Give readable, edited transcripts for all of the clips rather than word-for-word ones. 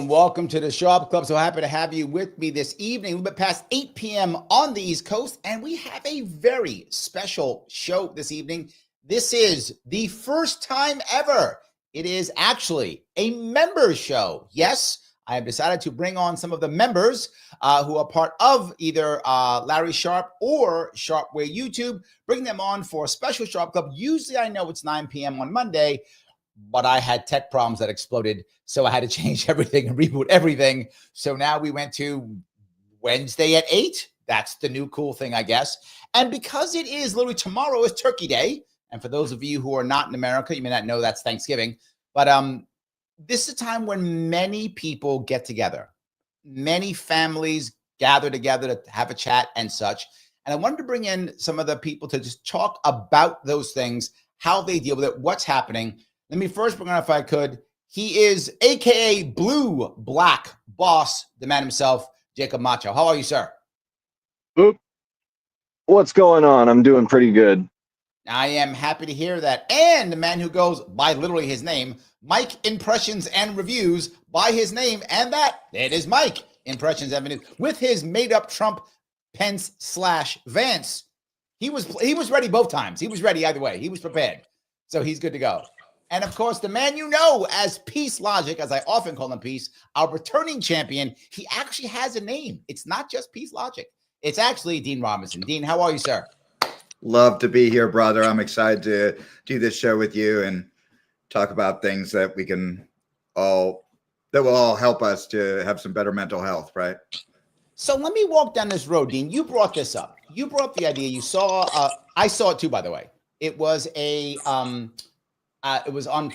Welcome to the Sharpe Club. So happy to have you with me this evening. A little bit past 8 p.m. on the East Coast, and we have a very special show this evening. This is the first time ever. It is actually a members show. Yes, I have decided to bring on some of the members who are part of either Larry Sharpe or Sharpeway YouTube. Bring them on for a special Sharpe Club. Usually I know it's 9 p.m. on Monday, but I had tech problems that exploded, so I had to change everything and reboot everything. So now we went to Wednesday at 8. That's the new cool thing, I guess. And because it is literally tomorrow is Turkey Day, and for those of you who are not in America, you may not know that's Thanksgiving, but this is a time when many people get together. Many families gather together to have a chat and such. And I wanted to bring in some of the people to just talk about those things, how they deal with it, what's happening. Let me first bring on, if I could, he is AKA Blue Black Boss, the man himself, Jacob Macho. How are you, sir? Oop. What's going on? I'm doing pretty good. I am happy to hear that. And the man who goes by literally his name, Mike Impressions and Reviews, by his name, and it is Mike Impressions and Reviews, with his made-up Trump Pence / Vance. He was ready both times. He was ready either way. He was prepared. So he's good to go. And of course, the man you know as Peace Logic, as I often call him Peace, our returning champion. He actually has a name. It's not just Peace Logic. It's actually Dean Robinson. Dean, how are you, sir? Love to be here, brother. I'm excited to do this show with you and talk about things that will all help us to have some better mental health, right? So let me walk down this road, Dean. You brought this up. You brought up the idea. You saw, I saw it too, by the way. It was it was on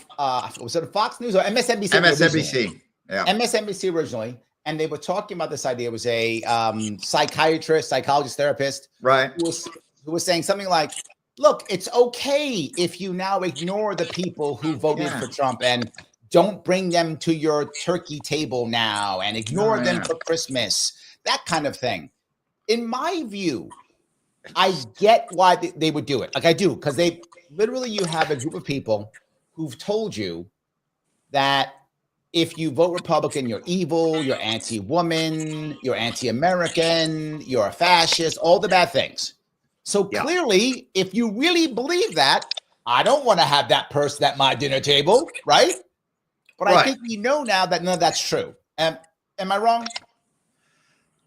was it Fox News or MSNBC? MSNBC, yeah. MSNBC originally, and they were talking about this idea. It was a psychiatrist, psychologist, therapist, right, who was saying something like, "Look, it's okay if you now ignore the people who voted for Trump and don't bring them to your turkey table now and ignore them for Christmas, that kind of thing." In my view, I get why they would do it. Like I do, because they literally, you have a group of people who've told you that if you vote Republican, you're evil, you're anti-woman, you're anti-American, you're a fascist, all the bad things. So clearly, if you really believe that, I don't want to have that person at my dinner table, right? But I think we know now that none of that's true. Am I wrong?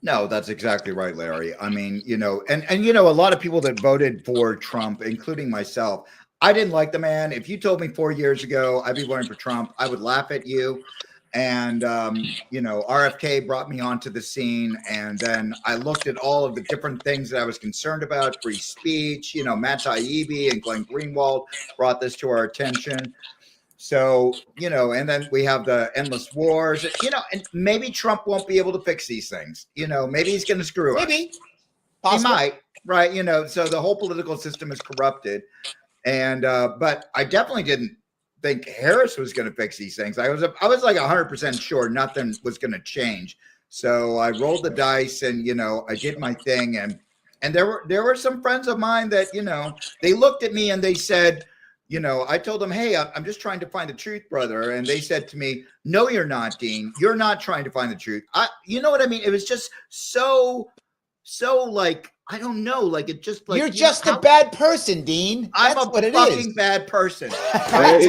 No, that's exactly right, Larry. I mean, and a lot of people that voted for Trump, including myself, I didn't like the man. If you told me 4 years ago I'd be voting for Trump, I would laugh at you. And, RFK brought me onto the scene. And then I looked at all of the different things that I was concerned about, free speech, Matt Taibbi and Glenn Greenwald brought this to our attention. So, and then we have the endless wars, and maybe Trump won't be able to fix these things. Maybe he's going to screw us. Maybe. He might, right? So the whole political system is corrupted. And, but I definitely didn't think Harris was going to fix these things. I was like 100% sure nothing was going to change. So I rolled the dice and, I did my thing. And there were some friends of mine that, they looked at me and they said, I told them, hey, I'm just trying to find the truth, brother. And they said to me, no, you're not, Dean. You're not trying to find the truth. You know what I mean? It was just so like, I don't know. Like, it just like. You're just a bad person, Dean. I'm a fucking bad person. I'm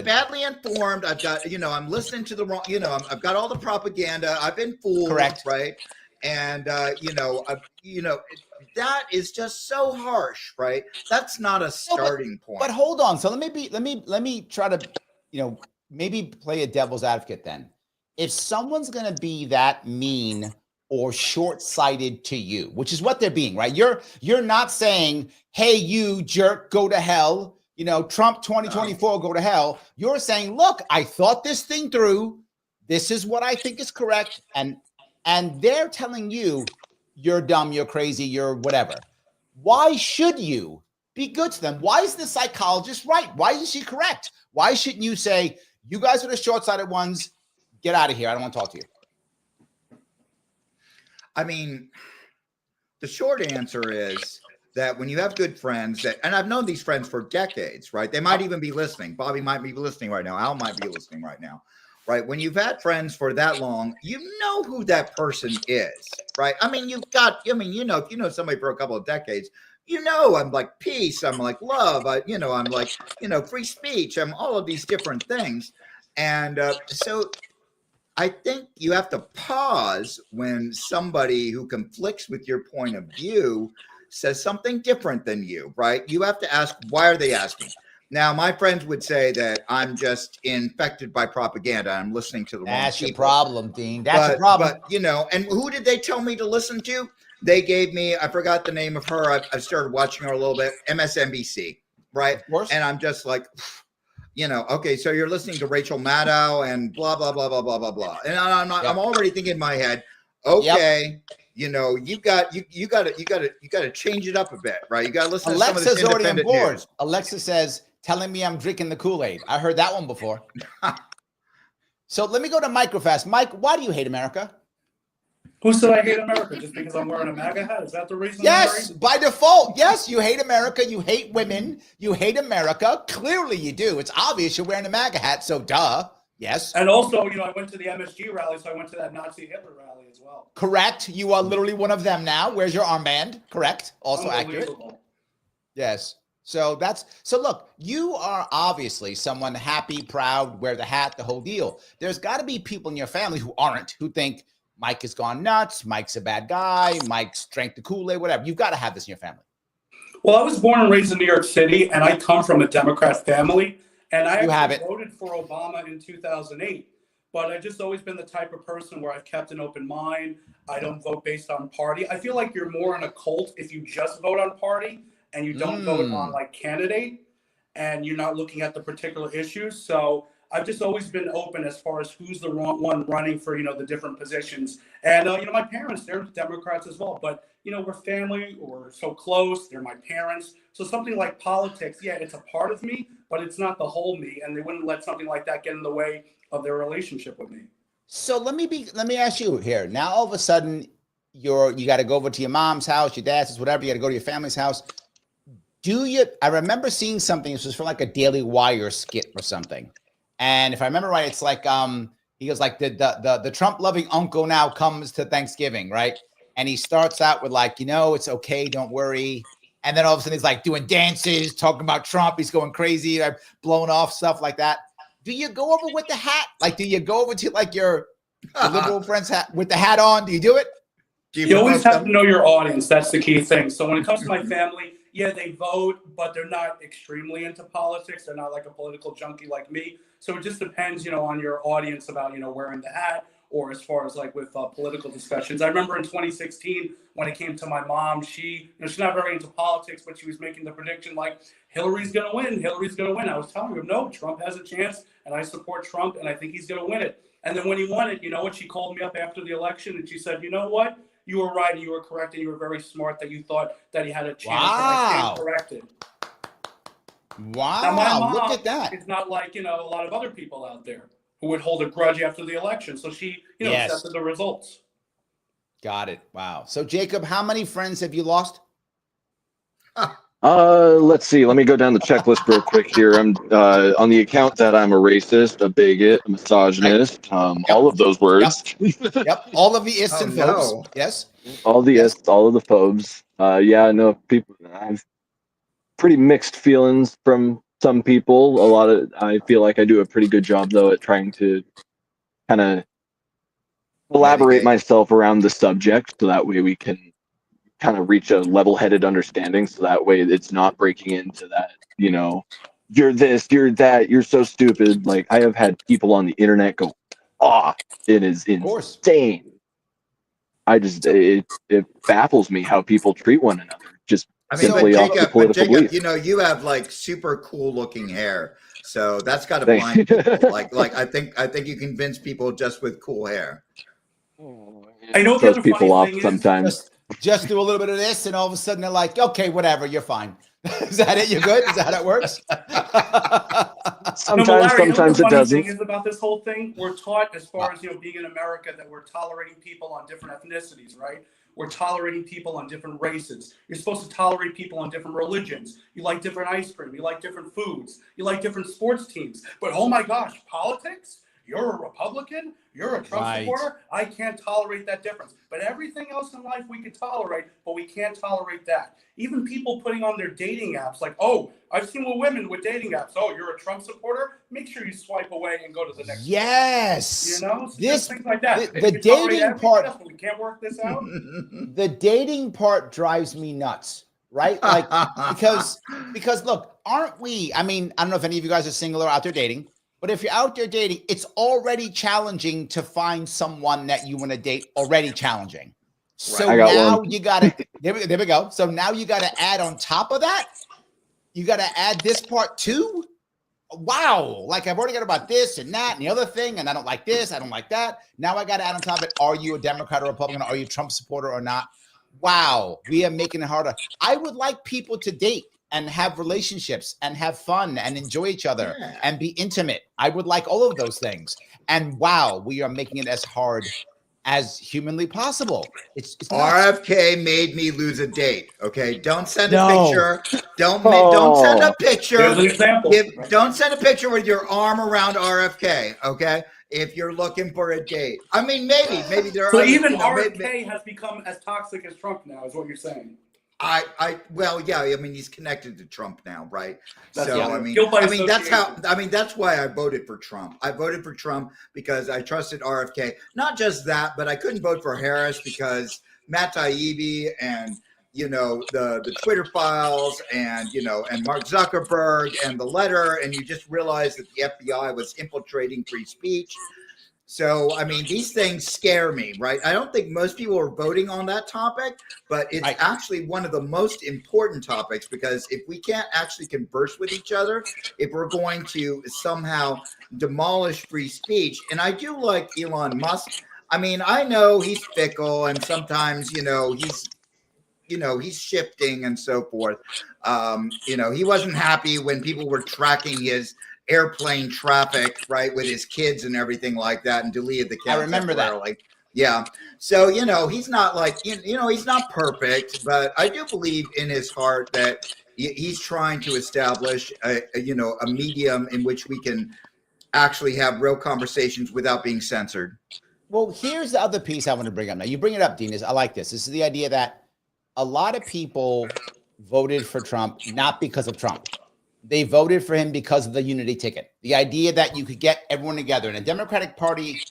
badly informed. I've got, I'm listening to the wrong, I've got all the propaganda. I've been fooled. Correct. Right. And, that is just so harsh, right? That's not a starting point. But hold on. So let me try to, maybe play a devil's advocate then. If someone's going to be that mean or short-sighted to you, which is what they're being, right? You're not saying, hey, you jerk, go to hell. Trump 2024, go to hell. You're saying, look, I thought this thing through. This is what I think is correct. And they're telling you, you're dumb, you're crazy, you're whatever. why should you be good to them? Why is the psychologist right? Why is she correct? Why shouldn't you say, you guys are the short-sighted ones, get out of here, I don't want to talk to you? I mean, the short answer is that when you have good friends that, and I've known these friends for decades, right? They might even be listening. Bobby might be listening right now. Al might be listening right now, right? When you've had friends for that long, you know who that person is, right? I mean, if you know somebody for a couple of decades, I'm like peace, I'm like love, I'm like, free speech, I'm all of these different things. And so I think you have to pause when somebody who conflicts with your point of view says something different than you, right? You have to ask, why are they asking? Now, my friends would say that I'm just infected by propaganda. I'm listening to the wrong people. That's your problem, Dean. That's your problem. But, and who did they tell me to listen to? They gave me, I forgot the name of her. I started watching her a little bit, MSNBC, right? Of course. And I'm just like, okay, so you're listening to Rachel Maddow and blah, blah, blah, blah, blah, blah, blah. And I'm already thinking in my head, okay, you got to change it up a bit, right? You got to listen to some of this independent news. Alexa says, telling me I'm drinking the Kool-Aid. I heard that one before. So let me go to Microfast. Mike, why do you hate America? Who said I hate America? Just because I'm wearing a MAGA hat? Is that the reason? Yes, by default. Yes, you hate America. You hate women. You hate America. Clearly you do. It's obvious you're wearing a MAGA hat, so duh. Yes. And also, I went to the MSG rally, so I went to that Nazi Hitler rally as well. Correct. You are literally one of them now. Where's your armband? Correct. Also accurate. Yes. So look, you are obviously someone happy, proud, wear the hat, the whole deal. There's got to be people in your family who aren't, who think Mike has gone nuts, Mike's a bad guy, Mike's drank the Kool-Aid, whatever. You've got to have this in your family. Well, I was born and raised in New York City, and I come from a Democrat family, and I actually voted for Obama in 2008. But I've just always been the type of person where I've kept an open mind. I don't vote based on party. I feel like you're more in a cult if you just vote on party and you don't vote on like candidate, and you're not looking at the particular issues. So I've just always been open as far as who's the wrong one running for, the different positions. And, my parents, they're Democrats as well. But, we're family, we're so close. They're my parents. So something like politics, yeah, it's a part of me, but it's not the whole me. And they wouldn't let something like that get in the way of their relationship with me. So let me ask you here. Now, all of a sudden, you got to go over to your mom's house, your dad's house, whatever. You got to go to your family's house. I remember seeing something. This was for like a Daily Wire skit or something. And if I remember right, it's like he goes like the Trump loving uncle now comes to Thanksgiving, right? And he starts out with like, it's okay, don't worry. And then all of a sudden he's like doing dances, talking about Trump. He's going crazy, blowing off stuff like that. Do you go over with the hat? Like, do you go over to like your liberal friend's hat with the hat on? Do you do it? You always have to know your audience. That's the key thing. So when it comes to my family, yeah, they vote, but they're not extremely into politics. They're not like a political junkie like me. So it just depends, on your audience about, wearing the hat, or as far as like with political discussions. I remember in 2016 when it came to my mom, she's not very into politics, but she was making the prediction like Hillary's going to win. Hillary's going to win. I was telling her, no, Trump has a chance, and I support Trump, and I think he's going to win it. And then when he won it, you know what? She called me up after the election, and she said, you know what? You were right, and you were correct, and you were very smart that you thought that he had a chance. Wow. And I stand corrected. Wow, now, my mom, look at that. It's not like, a lot of other people out there who would hold a grudge after the election. So she, accepted the results. Got it. Wow. So Jacob, how many friends have you lost? Let's see. Let me go down the checklist real quick here. I'm on the account that I'm a racist, a bigot, a misogynist, all of those words. Yep. All of the ists and phobes. No. Yes. All the ists, all of the phobes. People I've pretty mixed feelings from some people. I feel like I do a pretty good job though at trying to kind of elaborate myself around the subject, so that way we can kind of reach a level-headed understanding, so that way it's not breaking into that, you're this, you're that, you're so stupid. Like, I have had people on the internet go, it is insane. It baffles me how people treat one another. Just simply off the political belief. You have like super cool looking hair, so that's got to blind people. Like I think you convince people just with cool hair. I know throws people off sometimes. just do a little bit of this, and all of a sudden they're like, okay, whatever, you're fine. Is that it? You're good? Is that how it works? Sometimes, no, Larry, sometimes you know it doesn't. Thing is about this whole thing, we're taught as far as being in America that we're tolerating people on different ethnicities, right? We're tolerating people on different races. You're supposed to tolerate people on different religions. You like different ice cream. You like different foods. You like different sports teams. But oh my gosh, politics? You're a Republican? You're a Trump supporter? I can't tolerate that difference. But everything else in life we can tolerate, but we can't tolerate that. Even people putting on their dating apps like, oh, I've seen women with dating apps. Oh, you're a Trump supporter? Make sure you swipe away and go to the next one. Yes. You know? So this things like that. The dating part. We can't work this out. The dating part drives me nuts, right? Like because look, aren't we? I mean, I don't know if any of you guys are single or out there dating. But if you're out there dating, it's already challenging to find someone that you want to date, already challenging. So now you got to, there we go. So now you got to add on top of that, you got to add this part too. Wow. Like I've already got about this and that and the other thing. And I don't like this. I don't like that. Now I got to add on top of it. Are you a Democrat or Republican? Are you a Trump supporter or not? Wow. We are making it harder. I would like people to date and have relationships and have fun and enjoy each other and be intimate. I would like all of those things. And wow, we are making it as hard as humanly possible. It's RFK made me lose a date. Okay, don't send a picture. Don't send a picture. Here's an example. Don't send a picture with your arm around RFK. Okay, if you're looking for a date. I mean, maybe there are. So even RFK has become as toxic as Trump now, is what you're saying. Well, yeah. I mean, he's connected to Trump now, right? That's that's why I voted for Trump. I voted for Trump because I trusted RFK. Not just that, but I couldn't vote for Harris because Matt Taibbi and the Twitter files and and Mark Zuckerberg and the letter, and you just realized that the FBI was infiltrating free speech. So, I mean, these things scare me, right? I don't think most people are voting on that topic, but it's actually one of the most important topics because if we can't actually converse with each other, if we're going to somehow demolish free speech, and I do like Elon Musk. I mean, I know he's fickle and sometimes, he's shifting and so forth. He wasn't happy when people were tracking his airplane traffic, right, with his kids and everything like that, and deleted the account. I remember that. Yeah. So, he's not like, he's not perfect, but I do believe in his heart that he's trying to establish a medium in which we can actually have real conversations without being censored. Well, here's the other piece I want to bring up. Now, you bring it up, Dean, I like this. This is the idea that a lot of people voted for Trump not because of Trump. They voted for him because of the unity ticket. The idea that you could get everyone together. And the Democratic Party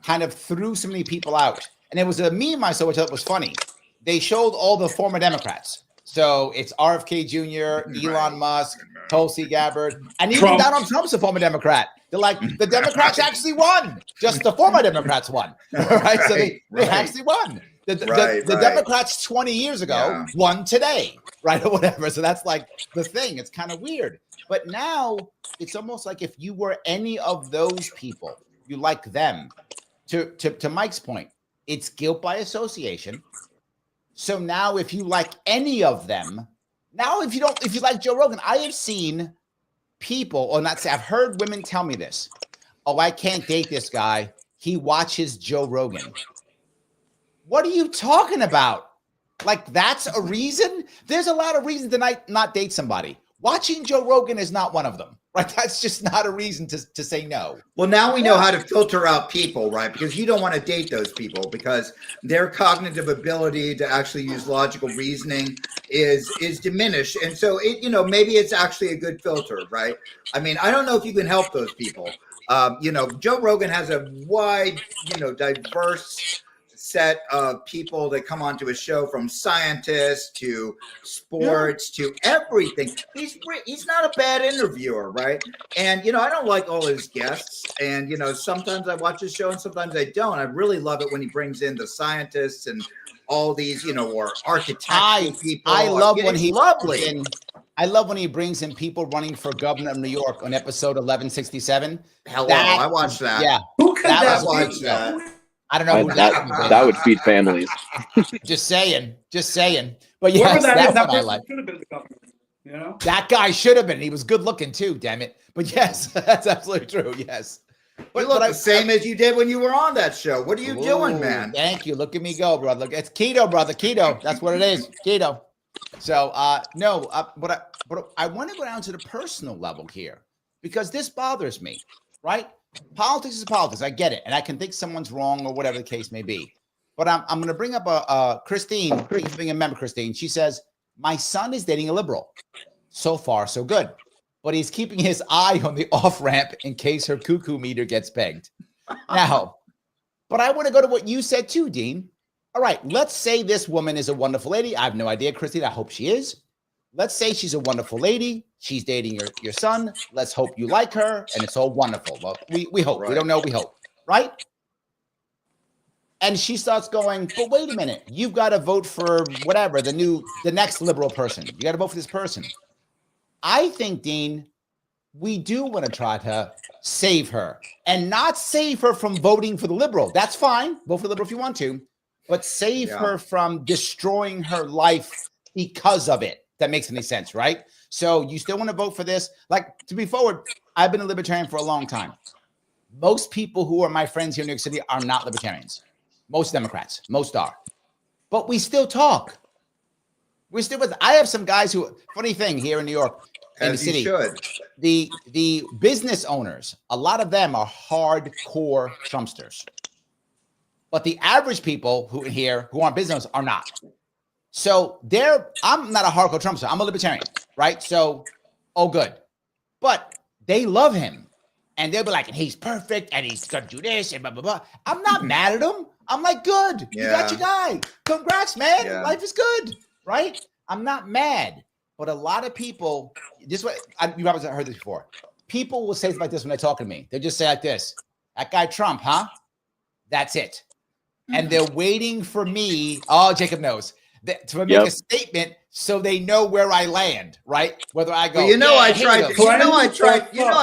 kind of threw so many people out. And it was a meme I saw, which I thought was funny. They showed all the former Democrats. So it's RFK Jr., Elon Musk, Tulsi Gabbard, and even Donald Trump's a former Democrat. They're like, the Democrats actually won. Just the former Democrats won. Right? So they actually won. The Democrats 20 years ago won today, right? Or whatever. So that's like the thing. It's kind of weird. But now it's almost like if you were any of those people, you like them. To Mike's point, it's guilt by association. So now if you like any of them, now if you like Joe Rogan, I have seen people, or not say, I've heard women tell me this. Oh, I can't date this guy. He watches Joe Rogan. What are you talking about? Like, that's a reason? There's a lot of reasons to not date somebody. Watching Joe Rogan is not one of them, right? That's just not a reason to say no. Well, now we know how to filter out people, right? Because you don't want to date those people because their cognitive ability to actually use logical reasoning is diminished. And so, maybe it's actually a good filter, right? I mean, I don't know if you can help those people. Joe Rogan has a wide, diverse set of people that come onto a show, from scientists to sports to everything. He's not a bad interviewer, right? And I don't like all his guests, and sometimes I watch his show and sometimes I don't. I really love it when he brings in the scientists and all these or architectural people. I love when I love when he brings in people running for governor of New York on episode 1167. Hello, I watched that. Yeah, I watched that. I don't know who that would feed families. Just saying. But Whoever yes, that is, that's that what I person like. should have been the governor. You know, That guy should have been. He was good looking too. Damn it. But yes, that's absolutely true. Yes. You look the same as you did when you were on that show. What are you doing, man? Thank you. Look at me go, brother. Look, it's keto, brother. Keto. That's what it is. Keto. So, but I want to go down to the personal level here because this bothers me, right? Politics is politics. I get it. And I can think someone's wrong or whatever the case may be. But I'm going to bring up Christine. Thanks for being a member, Christine. She says, my son is dating a liberal. So far, so good. But he's keeping his eye on the off-ramp in case her cuckoo meter gets pegged. Now, but I want to go to what you said too, Dean. All right, let's say this woman is a wonderful lady. I have no idea, Christine. I hope she is. Let's say she's a wonderful lady. She's dating your son. Let's hope you like her, and it's all wonderful. Well, we hope. Right. We don't know. We hope. Right? And she starts going, but wait a minute. You've got to vote for whatever, the next liberal person. You got to vote for this person. I think, Dean, we do want to try to save her and not save her from voting for the liberal. That's fine. Vote for the liberal if you want to, but save her from destroying her life because of it. That makes any sense, right? So you still want to vote for this? Like, to be forward, I've been a libertarian for a long time. Most people who are my friends here in New York City are not libertarians. Most Democrats, most are. But we still talk. We're still with. I have some guys who. Funny thing here in New York, in the city, the business owners. A lot of them are hardcore Trumpsters, but the average people who aren't business owners are not. So I'm not a hardcore Trumpster. I'm a libertarian, right? So, good, but they love him, and they'll be like, and he's perfect, and he's gonna do this, and blah blah blah. I'm not mad at him. I'm like, good, you got your guy. Congrats, man. Yeah. Life is good. Right? I'm not mad, but a lot of people, you probably heard this before. People will say something like this when they talk to me. They'll just say like this, that guy Trump, huh? That's it. And they're waiting for me, Jacob knows, to make a statement so they know where I land, right? Whether I go, well, I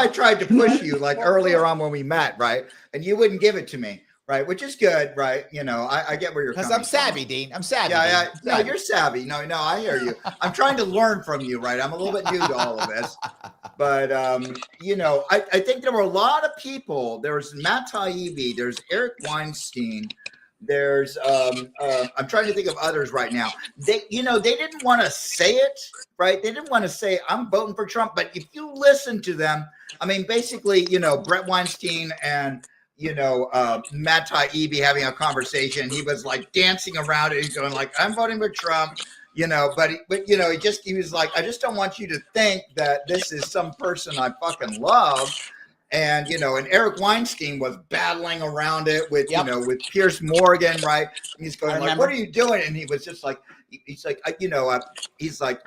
tried to push you like earlier on when we met, right? And you wouldn't give it to me. Right, which is good, right? You know, I get where you're coming from. Because I'm savvy, Dean. I'm savvy. Yeah. No, you're savvy. No, I hear you. I'm trying to learn from you, right? I'm a little bit new to all of this. But, I think there were a lot of people. There's Matt Taibbi. There's Eric Weinstein. There's, I'm trying to think of others right now. They didn't want to say it, right? They didn't want to say, I'm voting for Trump. But if you listen to them, I mean, basically, Brett Weinstein and Matt Taibbi having a conversation. He was like dancing around it. He's going like, I'm voting for Trump, but he was like, I just don't want you to think that this is some person I fucking love. And, and Eric Weinstein was battling around it with, with Piers Morgan, right? And he's going like, what are you doing? And he was just like, he's like, he's like,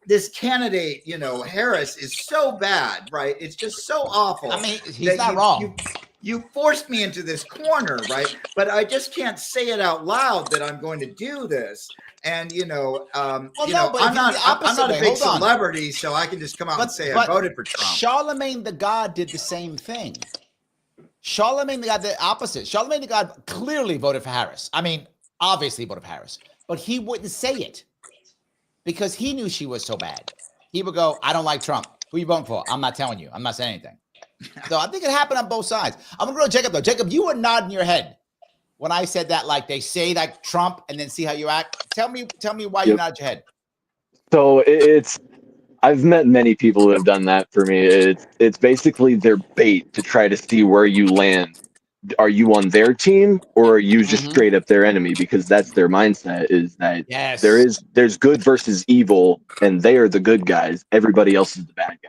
this candidate, Harris is so bad, right? It's just so awful. I mean, he's not wrong. You forced me into this corner, right? But I just can't say it out loud that I'm going to do this. And I'm not a big celebrity, so I can just come out and say I voted for Trump. Charlemagne the God did the same thing. Charlemagne the God, the opposite. Charlemagne the God clearly voted for Harris. I mean, obviously voted for Harris, but he wouldn't say it because he knew she was so bad. He would go, I don't like Trump. Who you voting for? I'm not telling you. I'm not saying anything. So I think it happened on both sides. I'm going to go to Jacob, though. Jacob, you were nodding your head when I said that, like they say like Trump and then see how you act. Tell me why you nodded your head. So I've met many people who have done that for me. It's basically their bait to try to see where you land. Are you on their team or are you just straight up their enemy? Because that's their mindset is that there's good versus evil and they are the good guys. Everybody else is the bad guy.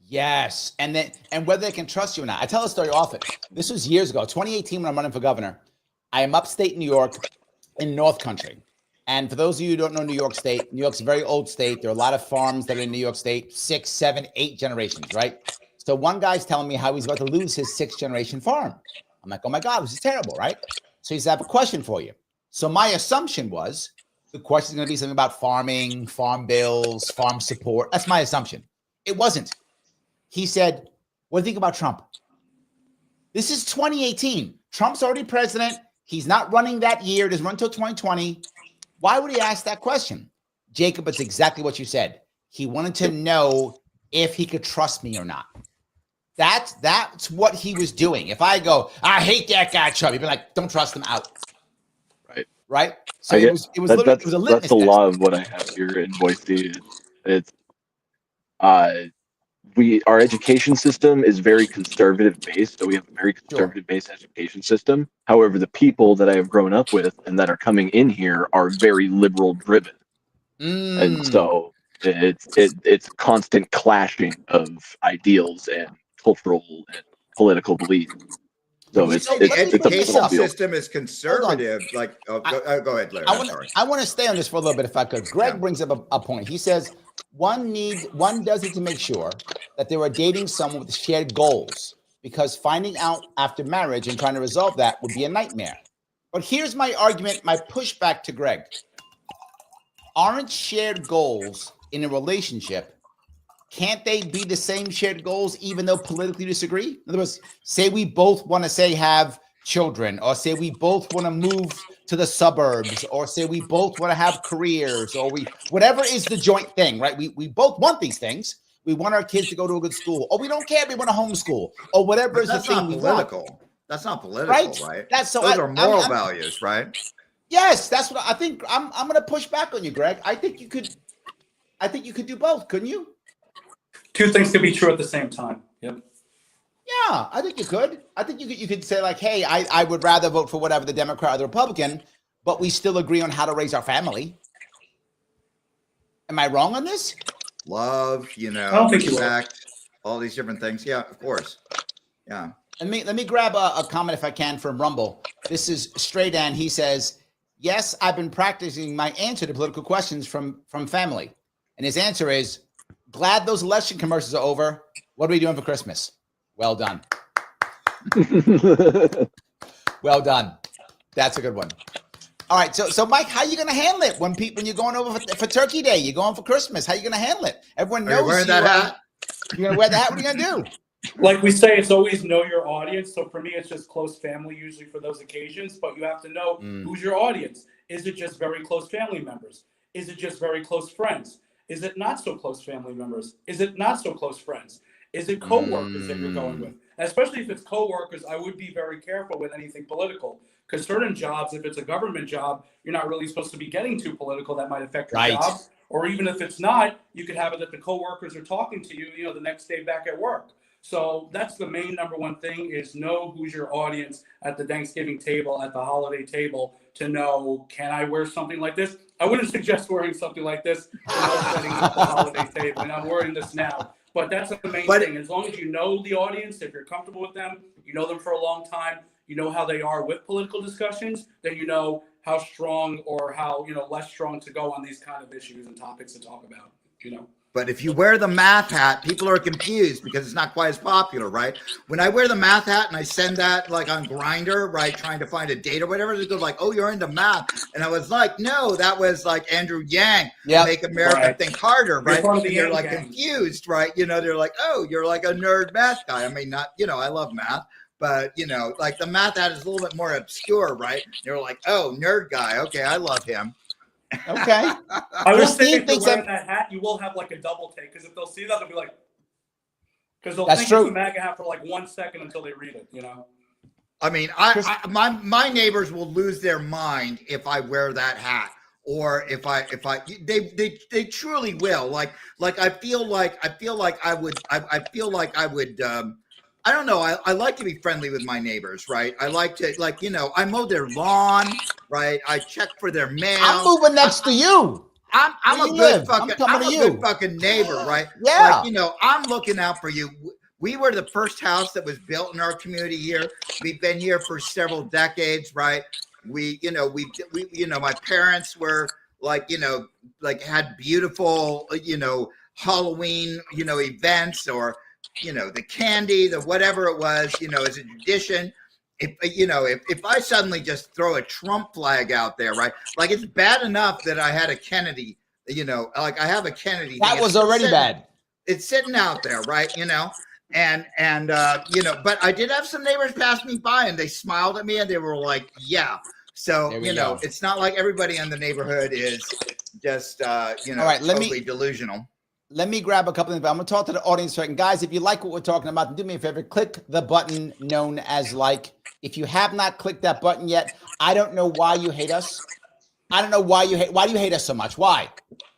Yes. And whether they can trust you or not. I tell a story often. This was years ago, 2018, when I'm running for governor. I am upstate New York in North Country. And for those of you who don't know New York State, New York's a very old state. There are a lot of farms that are in New York State, 6, 7, 8 generations, right? So one guy's telling me how he's about to lose his 6th generation farm. I'm like, oh my God, this is terrible, right? So he said, I have a question for you. So my assumption was the question is going to be something about farming, farm bills, farm support. That's my assumption. It wasn't. He said, what do you think about Trump? This is 2018. Trump's already president. He's not running that year. It doesn't run until 2020. Why would he ask that question? Jacob, it's exactly what you said. He wanted to know if he could trust me or not. That's what he was doing. If I go, I hate that guy, Trump, he'd be like, don't trust him, out. Right. So it was a little. It was a litmus that's a test. lot of what I have here in Boise. It's our education system is very conservative based, so we have a very conservative based education system. However, the people that I have grown up with and that are coming in here are very liberal driven, and so it's constant clashing of ideals and cultural and political beliefs. So the education system is conservative. Like, go ahead, Larry. I want to stay on this for a little bit, if I could. Greg brings up a point. He says one does need to make sure that they are dating someone with shared goals, because finding out after marriage and trying to resolve that would be a nightmare. But here's my argument, my pushback to Greg. Aren't shared goals in a relationship, can't they be the same shared goals even though politically disagree? In other words, say we both want to have children, or say we both want to move to the suburbs, or say we both want to have careers, or whatever is the joint thing, right? We both want these things. We want our kids to go to a good school, or we don't care, we want to homeschool, or whatever is the thing we want. That's not political, right? Those are moral values, right? Yes, that's what I think. I'm going to push back on you, Greg. I think you could do both, couldn't you? Two things can be true at the same time. Yep. Yeah, I think you could. I think you could say, like, hey, I would rather vote for whatever the Democrat or the Republican, but we still agree on how to raise our family. Am I wrong on this? Love, respect, all these different things. Yeah, of course. Yeah. Let me grab a comment, if I can, from Rumble. This is Stray Dan. He says, yes, I've been practicing my answer to political questions from family. And his answer is, glad those election commercials are over. What are we doing for Christmas? Well done. Well done. That's a good one. All right. So Mike, how are you going to handle it when you're going over for Turkey Day? You're going for Christmas. How are you going to handle it? Everyone knows. Are you wearing that hat? You're going to wear the hat? What are you going to do? Like we say, it's always know your audience. So for me, it's just close family usually for those occasions. But you have to know who's your audience. Is it just very close family members? Is it just very close friends? Is it not so close family members? Is it not so close friends? Is it coworkers that you're going with? Especially if it's coworkers, I would be very careful with anything political, because certain jobs, if it's a government job, you're not really supposed to be getting too political. That might affect your job. Or even if it's not, you could have it that the coworkers are talking to you, the next day back at work. So that's the main number one thing, is know who's your audience at the Thanksgiving table, at the holiday table, to know, can I wear something like this? I wouldn't suggest wearing something like this at the holiday table, and I'm wearing this now. But that's the main thing. As long as you know the audience, if you're comfortable with them, you know them for a long time, you know how they are with political discussions, then you know how strong or how less strong to go on these kind of issues and topics to talk about. But if you wear the math hat, people are confused because it's not quite as popular, right? When I wear the math hat and I send that like on Grindr, right, trying to find a date or whatever, they go like, "Oh, you're into math," and I was like, "No, that was like Andrew Yang, Make America Think Harder," right? And you're like confused, right? They're like, "Oh, you're like a nerd math guy." I mean, not, I love math, but like the math hat is a little bit more obscure, right? You're like, "Oh, nerd guy, okay, I love him." Okay. I will say, if you're wearing that hat, you will have like a double take, because if they'll see that, they'll be like, because they'll think it's a MAGA hat for like 1 second until they read it. I mean, my neighbors will lose their mind if I wear that hat, or if they truly will. Like I feel like I would. I don't know. I like to be friendly with my neighbors, right? I like to, I mow their lawn, right? I check for their mail. I'm moving next to you. I'm a good fucking neighbor, right? Yeah. I'm looking out for you. We were the first house that was built in our community here. We've been here for several decades, right? We my parents were had beautiful, Halloween, events, or the candy, the whatever it was, as a tradition. If I suddenly just throw a Trump flag out there, right? Like, it's bad enough that I had a Kennedy, I have a Kennedy. That was already bad. It's sitting out there, right? And but I did have some neighbors pass me by and they smiled at me and they were like, yeah. So, it's not like everybody in the neighborhood is just, All right, totally delusional. Let me grab a couple of things. I'm going to talk to the audience for a second. Guys, if you like what we're talking about, do me a favor, click the button known as like. If you have not clicked that button yet, I don't know why you hate us. I don't know why do you hate us so much? Why?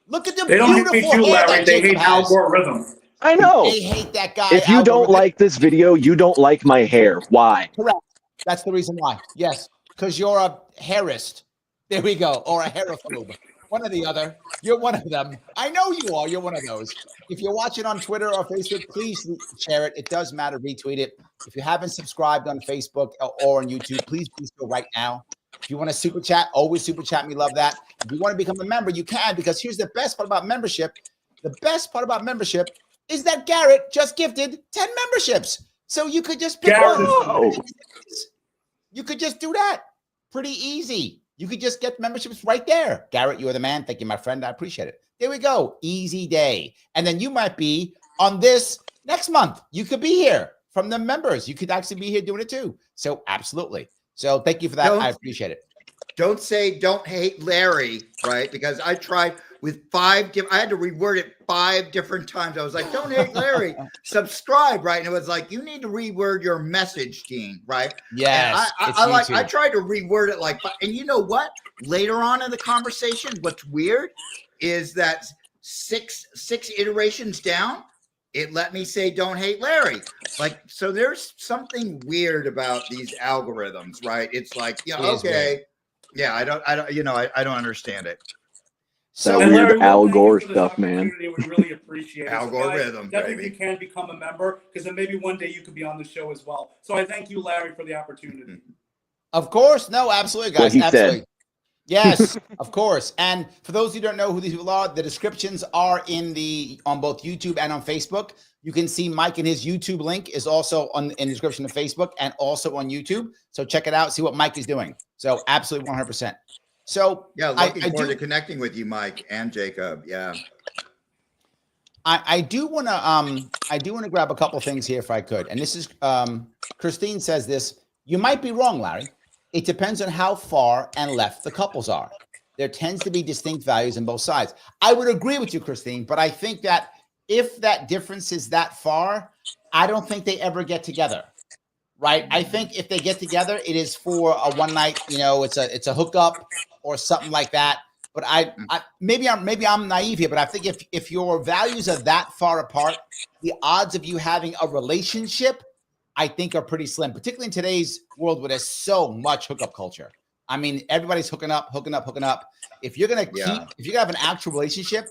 Look at the beautiful hate you, hair Larry. that They Jacob hate has. algorithm. I know. They hate that guy. If you don't like this video, you don't like my hair. Why? Correct. That's the reason why. Yes, because you're a hairist. There we go. Or a hairophobe. One or the other. You're one of them. I know you are. You're one of those. If you're watching on Twitter or Facebook, please share it. It does matter. Retweet it. If you haven't subscribed on Facebook or on YouTube, please do so right now. If you want to super chat, always super chat. We love that. If you want to become a member, you can, because here's the best part about membership. The best part about membership is that Garrett just gifted 10 memberships. So you could just pick one. You could just do that. Pretty easy. You could just get memberships right there. Garrett, you are the man. Thank you, my friend. I appreciate it. There we go. Easy day. And then you might be on this next month. You could be here from the members. You could actually be here doing it too. So absolutely. So thank you for that. I appreciate it. Don't say don't hate Larry, right? Because I tried with I had to reword it 5 different times. I was like, don't hate Larry, subscribe, right? And it was like, you need to reword your message, Dean, right? Yes. I tried to reword it and you know what? Later on in the conversation, what's weird is that six iterations down, it let me say don't hate Larry. So there's something weird about these algorithms, right? It's like, okay. Yeah, I don't understand it. So weird Al Gore stuff, man. We would really appreciate it. Algorithm, definitely, if you can become a member, because then maybe one day you could be on the show as well. So I thank you, Larry, for the opportunity. Of course. No, absolutely, guys. Absolutely. Yes, of course. And for those who don't know who these people are, the descriptions are on both YouTube and on Facebook. You can see Mike, and his YouTube link is also in the description of Facebook and also on YouTube. So check it out. See what Mike is doing. So absolutely 100%. So yeah, looking forward to connecting with you, Mike and Jacob. Yeah. I do want to grab a couple things here if I could. And this is Christine says this. You might be wrong, Larry. It depends on how far and left the couples are. There tends to be distinct values on both sides. I would agree with you, Christine, but I think that if that difference is that far, I don't think they ever get together, right? I think if they get together, it is for a one night, it's a hookup or something like that. But maybe I'm naive here, but I think if your values are that far apart, the odds of you having a relationship, I think, are pretty slim, particularly in today's world where there's so much hookup culture. I mean, everybody's hooking up. If you're gonna have an actual relationship,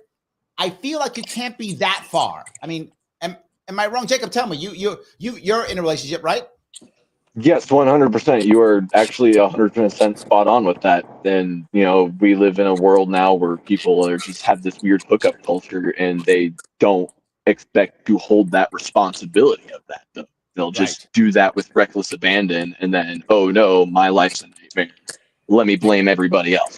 I feel like you can't be that far. I mean, am I wrong, Jacob? Tell me, you're in a relationship, right? Yes, 100%. You are actually 100% spot on with that. And we live in a world now where people just have this weird hookup culture, and they don't expect to hold that responsibility of that. Though they'll just do that with reckless abandon, and then, oh no, my life's a nightmare. Let me blame everybody else.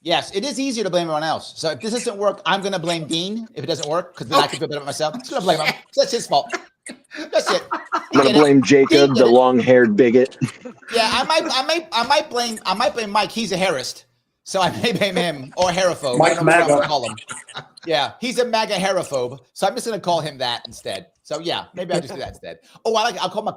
Yes, it is easier to blame everyone else. So if this doesn't work, I'm going to blame Dean if it doesn't work, because then I can feel better about myself. I'm just going to blame him. That's his fault. That's it. I'm going to blame Jacob, the long-haired bigot. Yeah, I might blame Mike. He's a hairist, so I may blame him, or hairaphobe. Mike MAGA. Call him. Yeah, he's a MAGA hairaphobe, so I'm just going to call him that instead. So yeah, maybe I'll just do that instead. Oh, I'll call him a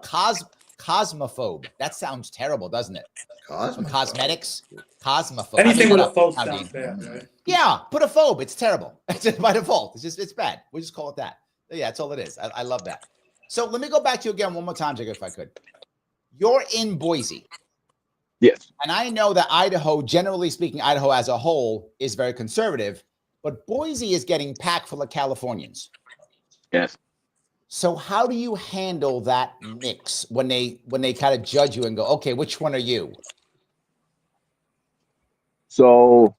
cosmophobe. That sounds terrible, doesn't it? Cosmetics. Cosmophobe. Anything with a phobe sounds bad, right? Yeah, put a phobe. It's terrible. It's by default. It's bad. We'll just call it that. Yeah, that's all it is. I love that. So let me go back to you again one more time, Jacob, if I could. You're in Boise. Yes. And I know that Idaho, generally speaking, Idaho as a whole is very conservative, but Boise is getting packed full of Californians. Yes. So how do you handle that mix when they kind of judge you and go, okay, which one are you? So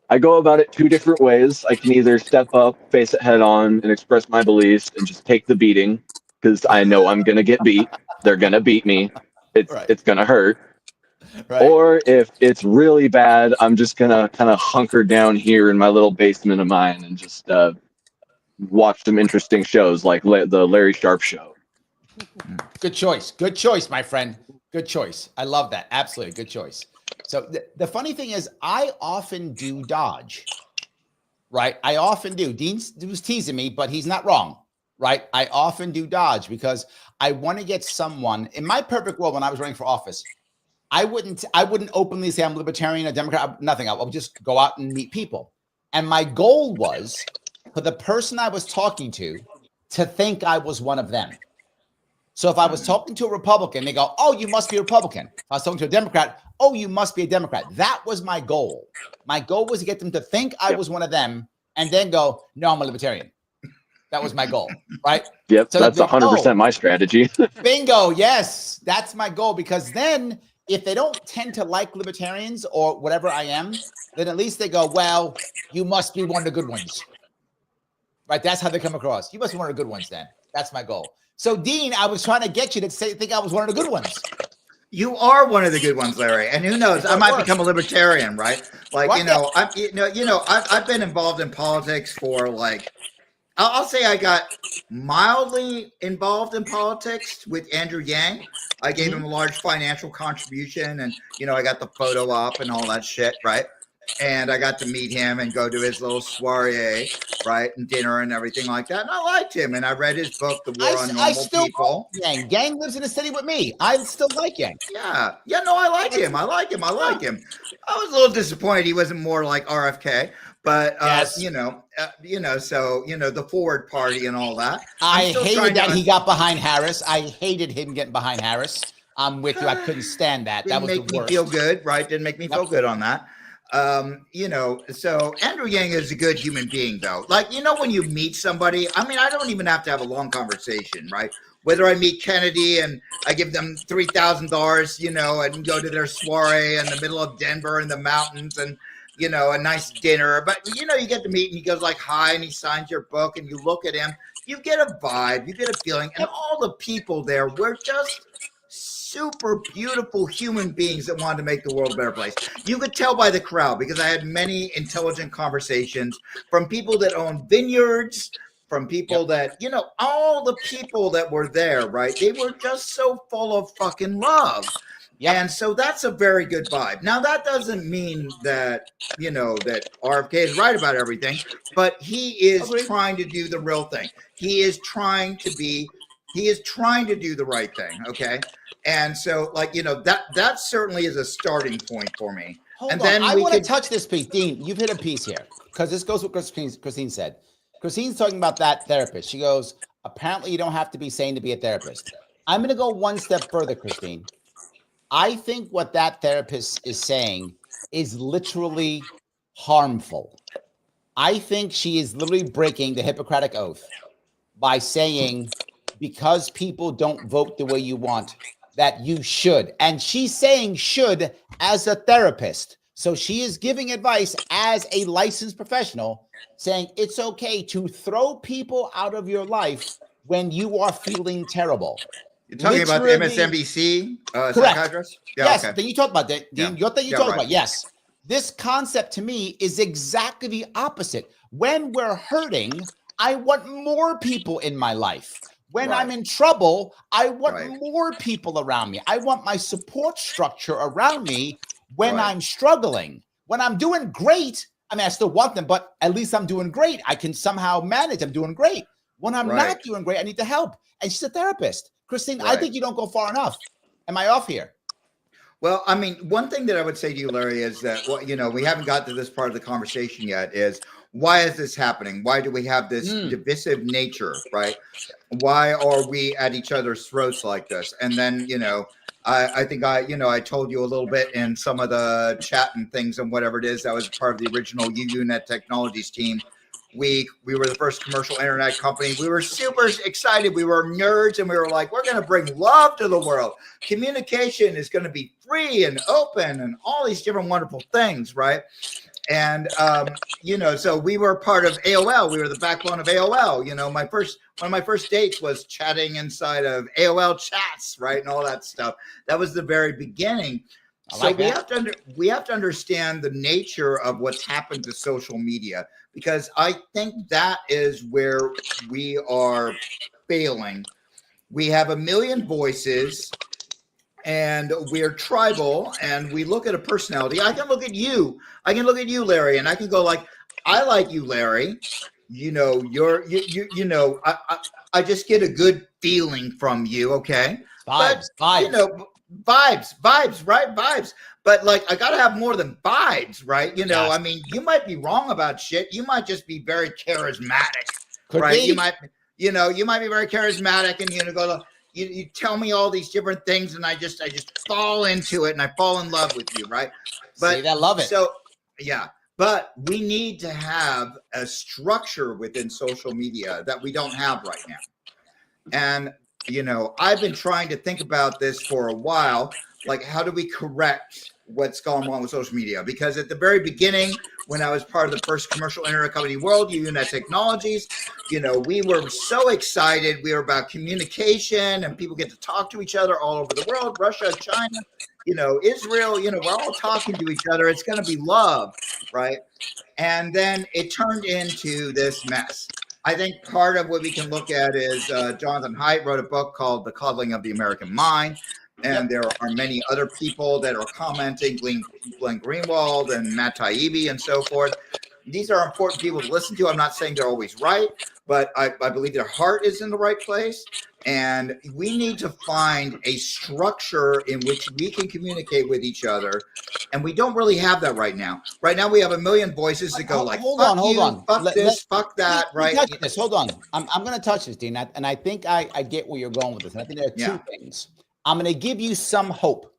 I go about it 2 different ways. I can either step up, face it head on, and express my beliefs and just take the beating, because I know I'm going to get beat. They're going to beat me. It's going to hurt. Right. Or if it's really bad, I'm just going to kind of hunker down here in my little basement of mine and just watch some interesting shows like the Larry Sharpe Show. Good choice. Good choice, my friend. Good choice. I love that. Absolutely. Good choice. So the funny thing is, I often do dodge, right? I often do. Dean was teasing me, but he's not wrong, right? I often do dodge because I want to get someone. In my perfect world, when I was running for office, I wouldn't openly say I'm libertarian, a Democrat, nothing. I would just go out and meet people. And my goal was for the person I was talking to think I was one of them. So if I was talking to a Republican, they go, oh, you must be a Republican. If I was talking to a Democrat, oh, you must be a Democrat. That was my goal. My goal was to get them to think I was one of them and then go, no, I'm a libertarian. That was my goal, right? Yep, so that's 100% my strategy. Bingo, yes, that's my goal. Because then if they don't tend to like libertarians or whatever I am, then at least they go, well, you must be one of the good ones. Right, that's how they come across. You must be one of the good ones then. That's my goal. So, Dean, I was trying to get you to think I was one of the good ones. You are one of the good ones, Larry. And who knows? I might become a libertarian, right? Like, I've been involved in politics for I'll say I got mildly involved in politics with Andrew Yang. I gave him a large financial contribution, and I got the photo op and all that shit, right? And I got to meet him and go to his little soiree, right, and dinner and everything like that. And I liked him, and I read his book, The War on Normal People. Yang. Yang lives in a city with me. I still like Yang. Yeah, no, I like him. I like him. I was a little disappointed he wasn't more like RFK, but yes. So the Forward Party and all that. I hated that he got behind Harris. I hated him getting behind Harris. I'm with you. I couldn't stand that. That was the worst. Didn't make me feel good, right? Didn't make me feel good on that. So Andrew Yang is a good human being, though. Like, when you meet somebody, I mean, I don't even have to have a long conversation, right? Whether I meet Kennedy and I give them $3,000, and go to their soiree in the middle of Denver in the mountains and, a nice dinner. But, you get to meet and he goes like, hi, and he signs your book and you look at him, you get a vibe, you get a feeling. And all the people there were just super beautiful human beings that wanted to make the world a better place. You could tell by the crowd because I had many intelligent conversations from people that own vineyards, from people that, all the people that were there, right? They were just so full of fucking love. Yep. And so that's a very good vibe. Now, that doesn't mean that, that RFK is right about everything, but he is trying to do the real thing. He is trying to do the right thing. Okay. And so, that certainly is a starting point for me. Hold on. I want to touch this piece. Dean, you've hit a piece here because this goes with what Christine said. Christine's talking about that therapist. She goes, apparently you don't have to be sane to be a therapist. I'm going to go one step further, Christine. I think what that therapist is saying is literally harmful. I think she is literally breaking the Hippocratic Oath by saying, because people don't vote the way you want, that you should. And she's saying should as a therapist. So she is giving advice as a licensed professional, saying it's okay to throw people out of your life when you are feeling terrible. You're talking about the MSNBC psychiatrist? Yeah, yes, then you talked about that. Dean, you're talking about, yes. This concept to me is exactly the opposite. When we're hurting, I want more people in my life. When I'm in trouble, I want more people around me. I want my support structure around me when I'm struggling. When I'm doing great, I mean, I still want them, but at least I'm doing great. I can somehow manage. I'm doing great. When I'm not doing great, I need the help. And she's a therapist. Christine, I think you don't go far enough. Am I off here? Well, I mean, one thing that I would say to you, Larry, is that, we haven't got to this part of the conversation yet is, why is this happening? Why do we have this divisive nature, right? Why are we at each other's throats like this? And then, I think I told you a little bit in some of the chat and things and whatever it is. I was part of the original UUNet Technologies team. We were the first commercial internet company. We were super excited. We were nerds, and we were like, we're going to bring love to the world. Communication is going to be free and open and all these different wonderful things, right? And, so we were part of AOL. We were the backbone of AOL. One of my first dates was chatting inside of AOL chats, right? And all that stuff. That was the very beginning. So we have to understand the nature of what's happened to social media, because I think that is where we are failing. We have a million voices and we're tribal, and we look at a personality. I can look at you, Larry, and I can go like, I like you, Larry. You know, I just get a good feeling from you. Okay. Vibes. You know, vibes, right? Vibes. But like, I got to have more than vibes, right? You know, Yes. I mean, you might be wrong about shit. You might just be very charismatic, Could right? be. You might be very charismatic, and you tell me all these different things, and I just fall into it, and I fall in love with you, right? But I love it. So yeah, but we need to have a structure within social media that we don't have right now. And I've been trying to think about this for a while. Like, how do we correct what's going on with social media? Because at the very beginning, when I was part of the first commercial internet company world, UNet Technologies, we were so excited. We were about communication, and people get to talk to each other all over the world, Russia, China, Israel, we're all talking to each other. It's going to be love, right? And then it turned into this mess. I think part of what we can look at is Jonathan Haidt wrote a book called The Coddling of the American Mind. And there are many other people that are commenting, Glenn Greenwald and Matt Taibbi and so forth. These are important people to listen to. I'm not saying they're always right, but I believe their heart is in the right place. And we need to find a structure in which we can communicate with each other. And we don't really have that right now. Right now, we have a million voices that go like, hold on. Fuck this, fuck that, right? Touch this. Hold on. I'm going to touch this, Dean. And I think I get where you're going with this. And I think there are two things. I'm going to give you some hope.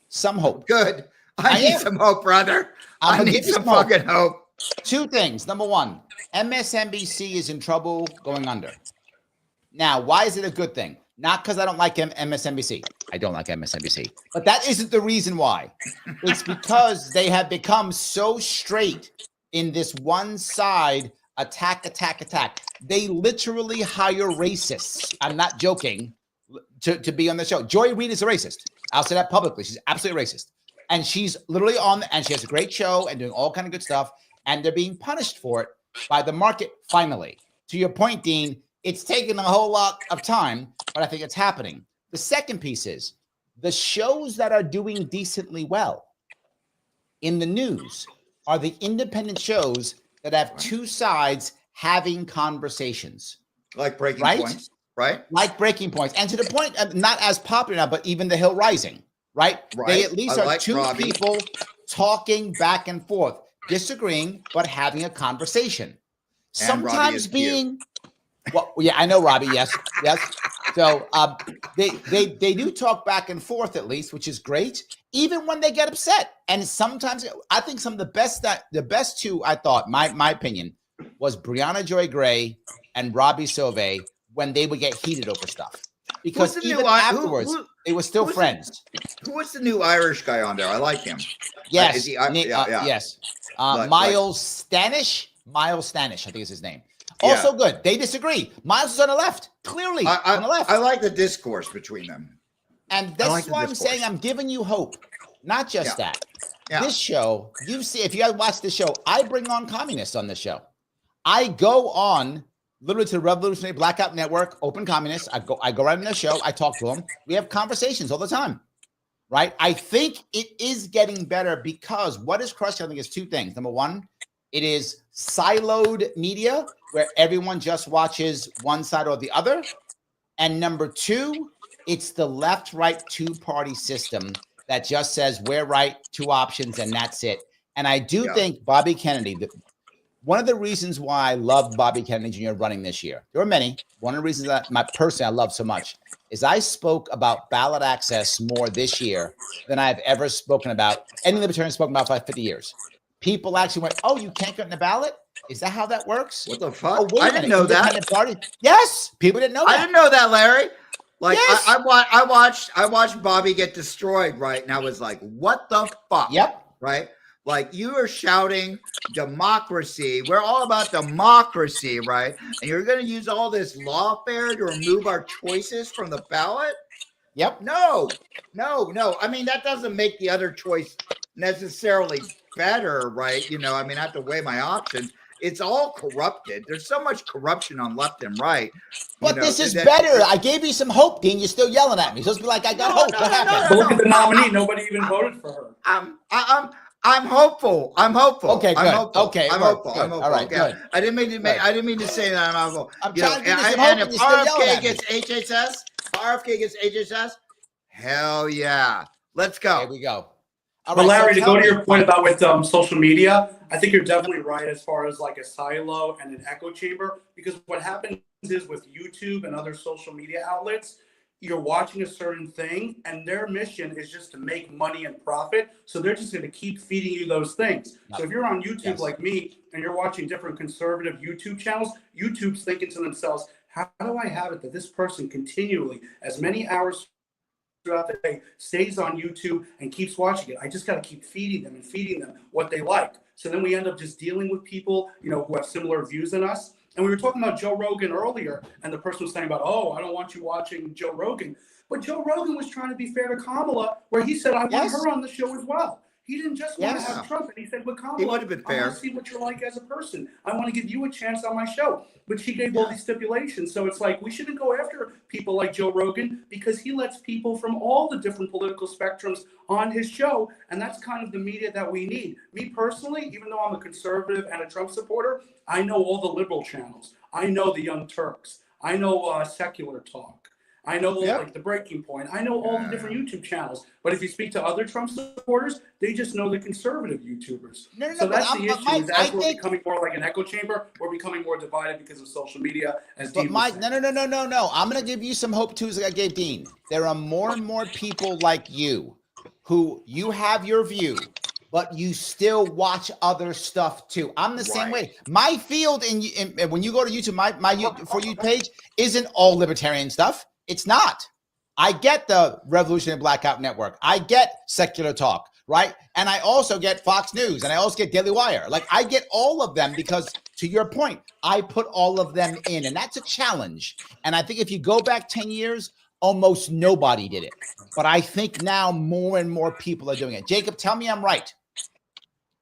Some hope. Good. I need some hope, brother. I need some fucking hope. Two things. Number one, MSNBC is in trouble going under. Now, why is it a good thing? Not because I don't like MSNBC. I don't like MSNBC. But that isn't the reason why. It's because they have become so straight in this one side attack. They literally hire racists. I'm not joking. To be on the show. Joy Reid is a racist. I'll say that publicly. She's absolutely racist. And she's literally on, and she has a great show and doing all kind of good stuff. And they're being punished for it by the market finally. To your point, Dean, it's taken a whole lot of time, but I think it's happening. The second piece is the shows that are doing decently well in the news are the independent shows that have two sides having conversations. Like Breaking Points. Right? Like Breaking Points. And to the point, not as popular now, but even The Hill Rising, right? They at least are two people talking back and forth, disagreeing, but having a conversation. And sometimes being, well, yeah, I know Robbie, yes. So they do talk back and forth at least, which is great, even when they get upset. And sometimes I think some of the best two, I thought, my opinion, was Brianna Joy Gray and Robbie Sauvé, when they would get heated over stuff. Because even afterwards, they were still friends. Who was the new Irish guy on there? I like him. Yes. Yes. Miles Standish, I think is his name. Also good. They disagree. Miles is on the left, clearly on the left. I like the discourse between them. And that's why I'm saying I'm giving you hope. Not just that. Yeah. This show, if you guys watch the show, I bring on communists on this show. I go on literally to the Revolutionary Blackout Network, Open Communists. I go right on their show. I talk to them. We have conversations all the time, right? I think it is getting better because what is crushing, I think, is two things. Number one, it is siloed media where everyone just watches one side or the other. And number two, it's the left-right two-party system that just says we're right, two options, and that's it. And I do think Bobby Kennedy, one of the reasons why I loved Bobby Kennedy Jr. running this year, there were many. One of the reasons that I love so much is I spoke about ballot access more this year than I've ever spoken about. Any libertarian spoken about for 50 years. People actually went, "Oh, you can't get in the ballot? Is that how that works?" What the fuck? Oh, I didn't know that. Party? Yes, people didn't know that. I didn't know that, Larry. Like I watched Bobby get destroyed, right? And I was like, "What the fuck?" Yep. Right. Like you are shouting democracy. We're all about democracy, right? And you're going to use all this lawfare to remove our choices from the ballot? Yep. No. I mean, that doesn't make the other choice necessarily better, right? You know, I mean, I have to weigh my options. It's all corrupted. There's so much corruption on left and right. But this is better. I gave you some hope, Dean. You're still yelling at me. You're supposed to be like, I got hope. What happened? But look at the nominee. Nobody even voted for her. I'm hopeful. Okay, good. I'm hopeful. Okay, I'm good, hopeful. good. I'm hopeful. All right, Okay. good. I didn't mean to say that. I'm hopeful. I'm trying to give you some hope, and you're still yelling at me. RFK gets HHS. Hell yeah. Let's go. Here we go. All But right, Larry, so to go to tell your me- point about with social media, I think you're definitely right as far as like a silo and an echo chamber, because what happens is with YouTube and other social media outlets, you're watching a certain thing and their mission is just to make money and profit. So they're just going to keep feeding you those things. So if you're on YouTube like me and you're watching different conservative YouTube channels, YouTube's thinking to themselves, how do I have it that this person continually, as many hours throughout the day, stays on YouTube and keeps watching it? I just got to keep feeding them what they like. So then we end up just dealing with people, you know, who have similar views than us. And we were talking about Joe Rogan earlier, and the person was saying about, oh, I don't want you watching Joe Rogan. But Joe Rogan was trying to be fair to Kamala, where he said, I want her on the show as well. He didn't just want to have Trump. And he said, but Kamala, He would have been fair. I want to see what you're like as a person. I want to give you a chance on my show. But she gave all these stipulations. So it's like, we shouldn't go after people like Joe Rogan because he lets people from all the different political spectrums on his show. And that's kind of the media that we need. Me personally, even though I'm a conservative and a Trump supporter, I know all the liberal channels. I know the Young Turks. I know Secular Talk. I know like the Breaking Point. I know all the different YouTube channels. But if you speak to other Trump supporters, they just know the conservative YouTubers. So that's the issue. Is as we're becoming more like an echo chamber, we're becoming more divided because of social media. But Mike, no. I'm going to give you some hope too, as I gave Dean. There are more and more people like you who you have your view, but you still watch other stuff too. I'm the same way. My field, in when you go to YouTube, my For You page isn't all libertarian stuff. It's not. I get the Revolutionary Blackout Network. I get Secular Talk, right? And I also get Fox News, and I also get Daily Wire. Like, I get all of them because, to your point, I put all of them in, and that's a challenge. And I think if you go back 10 years, almost nobody did it. But I think now more and more people are doing it. Jacob, tell me I'm right.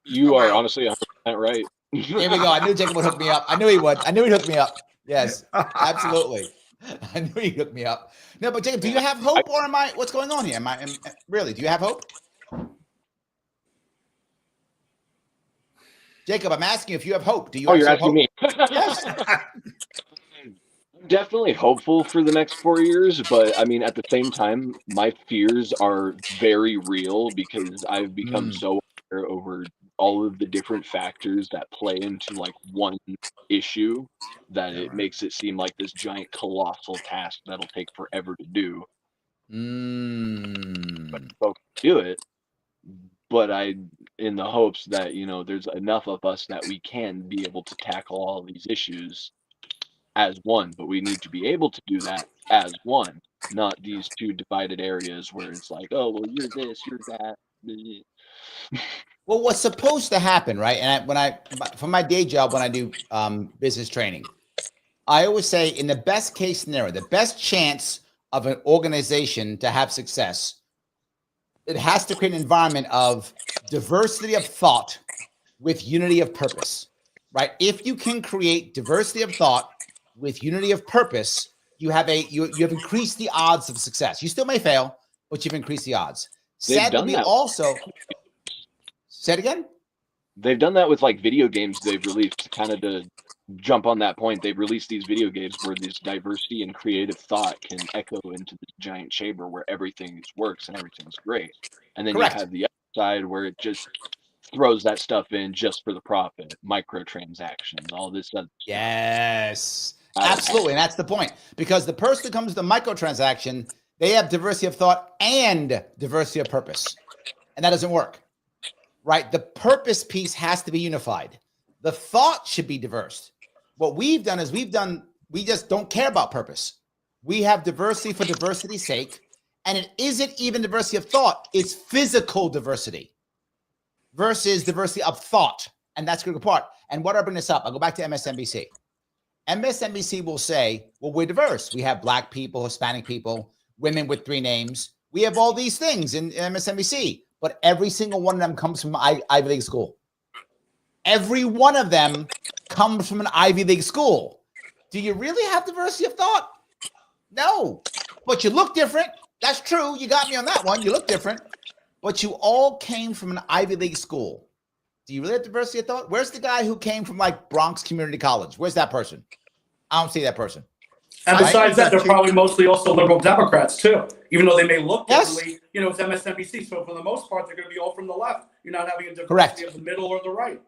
You are honestly 100% right. Here we go. I knew Jacob would hook me up. I knew he would. I knew he'd hook me up. Yes, absolutely. I knew he'd hook me up. No, but Jacob, do you have hope, or what's going on here? Really, do you have hope? Jacob, I'm asking you if you have hope. Do you? Oh, you're asking me. Yes. I'm definitely hopeful for the next 4 years, but I mean, at the same time, my fears are very real because I've become so aware over all of the different factors that play into like one issue that it makes it seem like this giant colossal task that'll take forever to do. But folks do it. But in the hopes that, you know, there's enough of us that we can be able to tackle all these issues as one, but we need to be able to do that as one, not these two divided areas where it's like, oh, well, you're this, you're that. Well, what's supposed to happen, right? And for my day job, when I do business training, I always say, in the best case scenario, the best chance of an organization to have success, it has to create an environment of diversity of thought with unity of purpose, right? If you can create diversity of thought with unity of purpose, you have increased the odds of success. You still may fail, but you've increased the odds. Sadly, say it again. They've done that with like video games they've released, kind of to jump on that point. They've released these video games where this diversity and creative thought can echo into this giant chamber where everything works and everything's great. And then you have the other side where it just throws that stuff in just for the profit, microtransactions, all this other stuff. Yes, absolutely. And that's the point, because the person who comes to the microtransaction, they have diversity of thought and diversity of purpose, and that doesn't work, right? The purpose piece has to be unified. The thought should be diverse. What we've done is we just don't care about purpose. We have diversity for diversity's sake, and it isn't even diversity of thought. It's physical diversity versus diversity of thought. And that's the critical part. And what I bring this up, I'll go back to MSNBC. MSNBC will say, well, we're diverse. We have Black people, Hispanic people. women with 3 names. We have all these things in MSNBC, but every single one of them comes from Ivy League school. Every one of them comes from an Ivy League school. Do you really have diversity of thought? No, but you look different. That's true. You got me on that one. You look different, but you all came from an Ivy League school. Do you really have diversity of thought? Where's the guy who came from like Bronx Community College? Where's that person? I don't see that person. And besides that, they're probably mostly also liberal Democrats too, even though they may look differently. You know, it's MSNBC, so for the most part, they're going to be all from the left. You're not having a diversity of the middle or the right.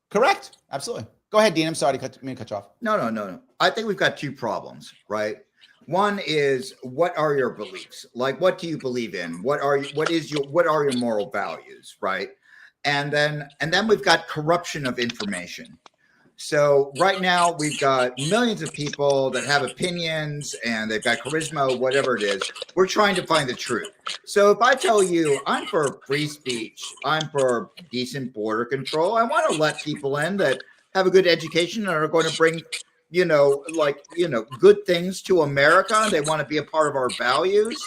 Correct. Absolutely. Go ahead, Dean. I'm sorry to cut you off. No. I think we've got 2 problems, right? One is, what are your beliefs? Like, what do you believe in? What are your moral values, right? And then we've got corruption of information. So right now we've got millions of people that have opinions and they've got charisma, whatever it is. We're trying to find the truth. So if I tell you I'm for free speech, I'm for decent border control, I want to let people in that have a good education and are going to bring, good things to America. They want to be a part of our values.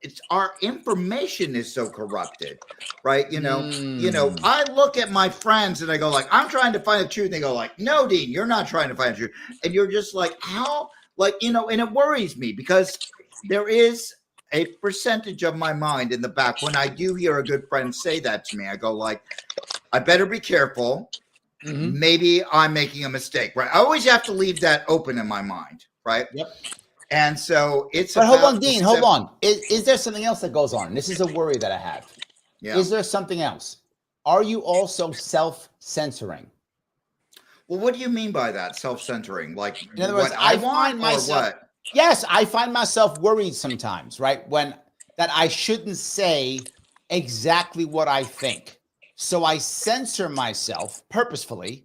It's our information is so corrupted, right? I look at my friends and I go like, I'm trying to find the truth. And they go like, no, Dean, you're not trying to find the truth. And you're just like, how? And it worries me because there is a percentage of my mind in the back. When I do hear a good friend say that to me, I go like, I better be careful. Mm-hmm. Maybe I'm making a mistake, right? I always have to leave that open in my mind, right? Yep. And so it's. But hold on, Dean. Hold on. Is there something else that goes on? This is a worry that I have. Yeah. Is there something else? Are you also self-censoring? Well, what do you mean by that? Self-censoring? Like, in other words, I find myself. Yes, I find myself worried sometimes, right? That I shouldn't say exactly what I think. So I censor myself purposefully,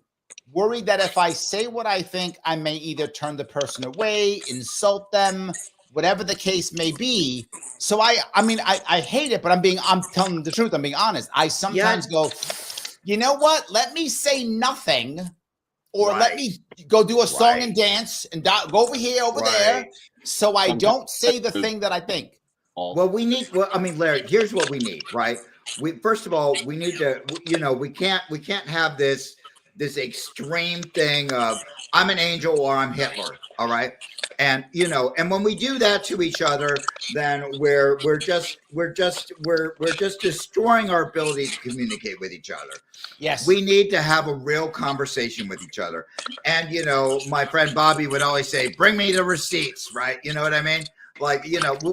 worried that if I say what I think, I may either turn the person away, insult them, whatever the case may be. So I hate it, but I'm telling the truth. I'm being honest. I sometimes go, you know what? Let me say nothing, or let me go do a song and dance and go over here, over there, so I don't say the thing that I think. Well, Larry, here's what we need, right? First of all, we need to, we can't have this extreme thing of I'm an angel or I'm Hitler. All right. And, and when we do that to each other, then we're just destroying our ability to communicate with each other. Yes. We need to have a real conversation with each other. And, my friend Bobby would always say, bring me the receipts, right? You know what I mean? Like,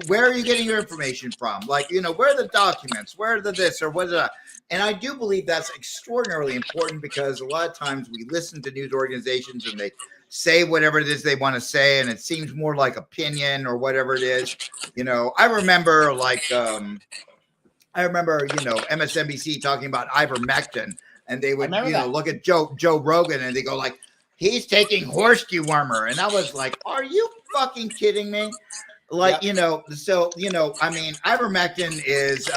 where are you getting your information from? Like, where are the documents? Where are the this or what is that? And I do believe that's extraordinarily important because a lot of times we listen to news organizations and they say whatever it is they want to say, and it seems more like opinion or whatever it is. I remember MSNBC talking about ivermectin, and they would look at Joe Rogan and they go like, he's taking horse dewormer, and I was like, are you fucking kidding me? Like, ivermectin is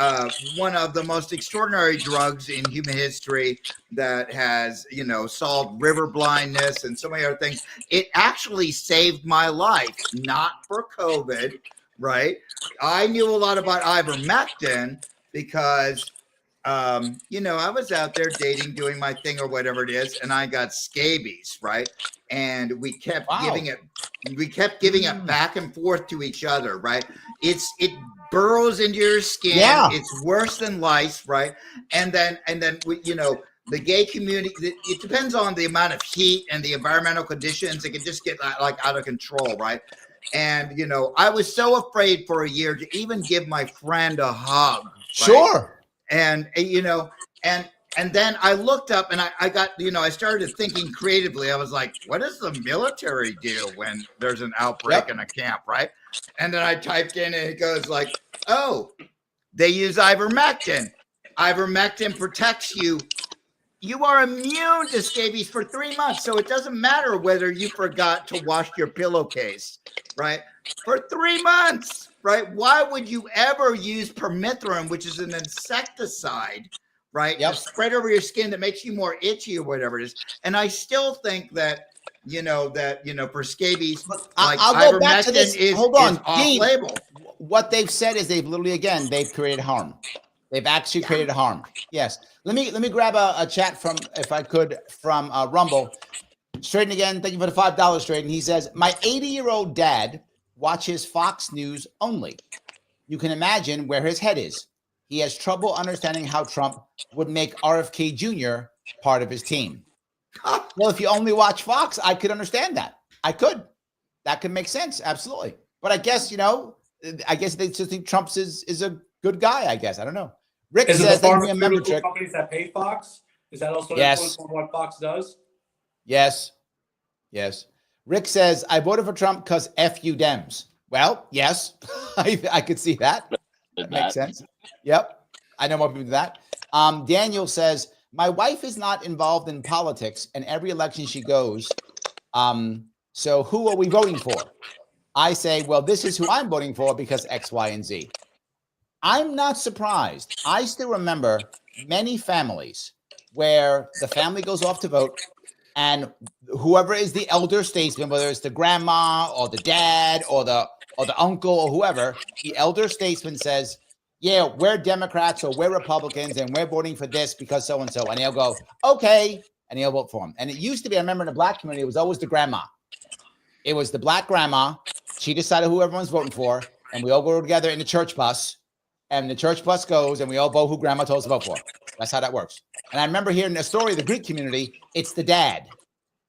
one of the most extraordinary drugs in human history that has, solved river blindness and so many other things. It actually saved my life, not for COVID, right? I knew a lot about ivermectin because, I was out there dating, doing my thing or whatever it is, and I got scabies, right? And we kept giving it back and forth to each other, right? It burrows into your skin. Yeah. It's worse than lice, right? And then the gay community, it depends on the amount of heat and the environmental conditions. It can just get like out of control, right? And I was so afraid for a year to even give my friend a hug. Right? Sure. And and then I looked up and I got, I started thinking creatively. I was like, what does the military do when there's an outbreak in a camp, right? And then I typed in and it goes like, oh, they use ivermectin. Ivermectin protects you. You are immune to scabies for 3 months. So it doesn't matter whether you forgot to wash your pillowcase, right? For 3 months, right? Why would you ever use permethrin, which is an insecticide, right? Yep. To spread over your skin that makes you more itchy or whatever it is. And I still think that you know, that, you know, for scabies, I'll like go back to this. is Dean, off-label. What they've said is they've literally, again, they've created harm. They've actually created harm. Yes. Let me grab a chat from, if I could, from Rumble. Straighten again. Thank you for the $5, Straighten. He says, my 80-year-old dad watches Fox News only. You can imagine where his head is. He has trouble understanding how Trump would make RFK Jr. part of his team. Well, if you only watch Fox, I could understand that. I could. That could make sense. Absolutely. But I guess, you know, I guess they just think Trump's is a good guy, I guess. I don't know. Rick Is says, it the pharmaceutical companies that pay Fox? Is that also influence on what Fox does? Yes. Yes. Rick says, I voted for Trump because F you Dems. Well, yes, I could see that. That makes sense. Yep. I know more people do that. Daniel says, my wife is not involved in politics, and every election she goes. So who are we voting for? I say, well, this is who I'm voting for because X, Y, and Z. I'm not surprised. I still remember many families where the family goes off to vote, and whoever is the elder statesman, whether it's the grandma or the dad or the uncle or whoever, the elder statesman says, yeah, we're Democrats or we're Republicans and we're voting for this because so-and-so. And he'll go, okay. And he'll vote for him. And it used to be, I remember in the black community, it was always the grandma. It was the black grandma. She decided who everyone's voting for. And we all go together in the church bus. And the church bus goes and we all vote who grandma told us to vote for. That's how that works. And I remember hearing the story of the Greek community. It's the dad.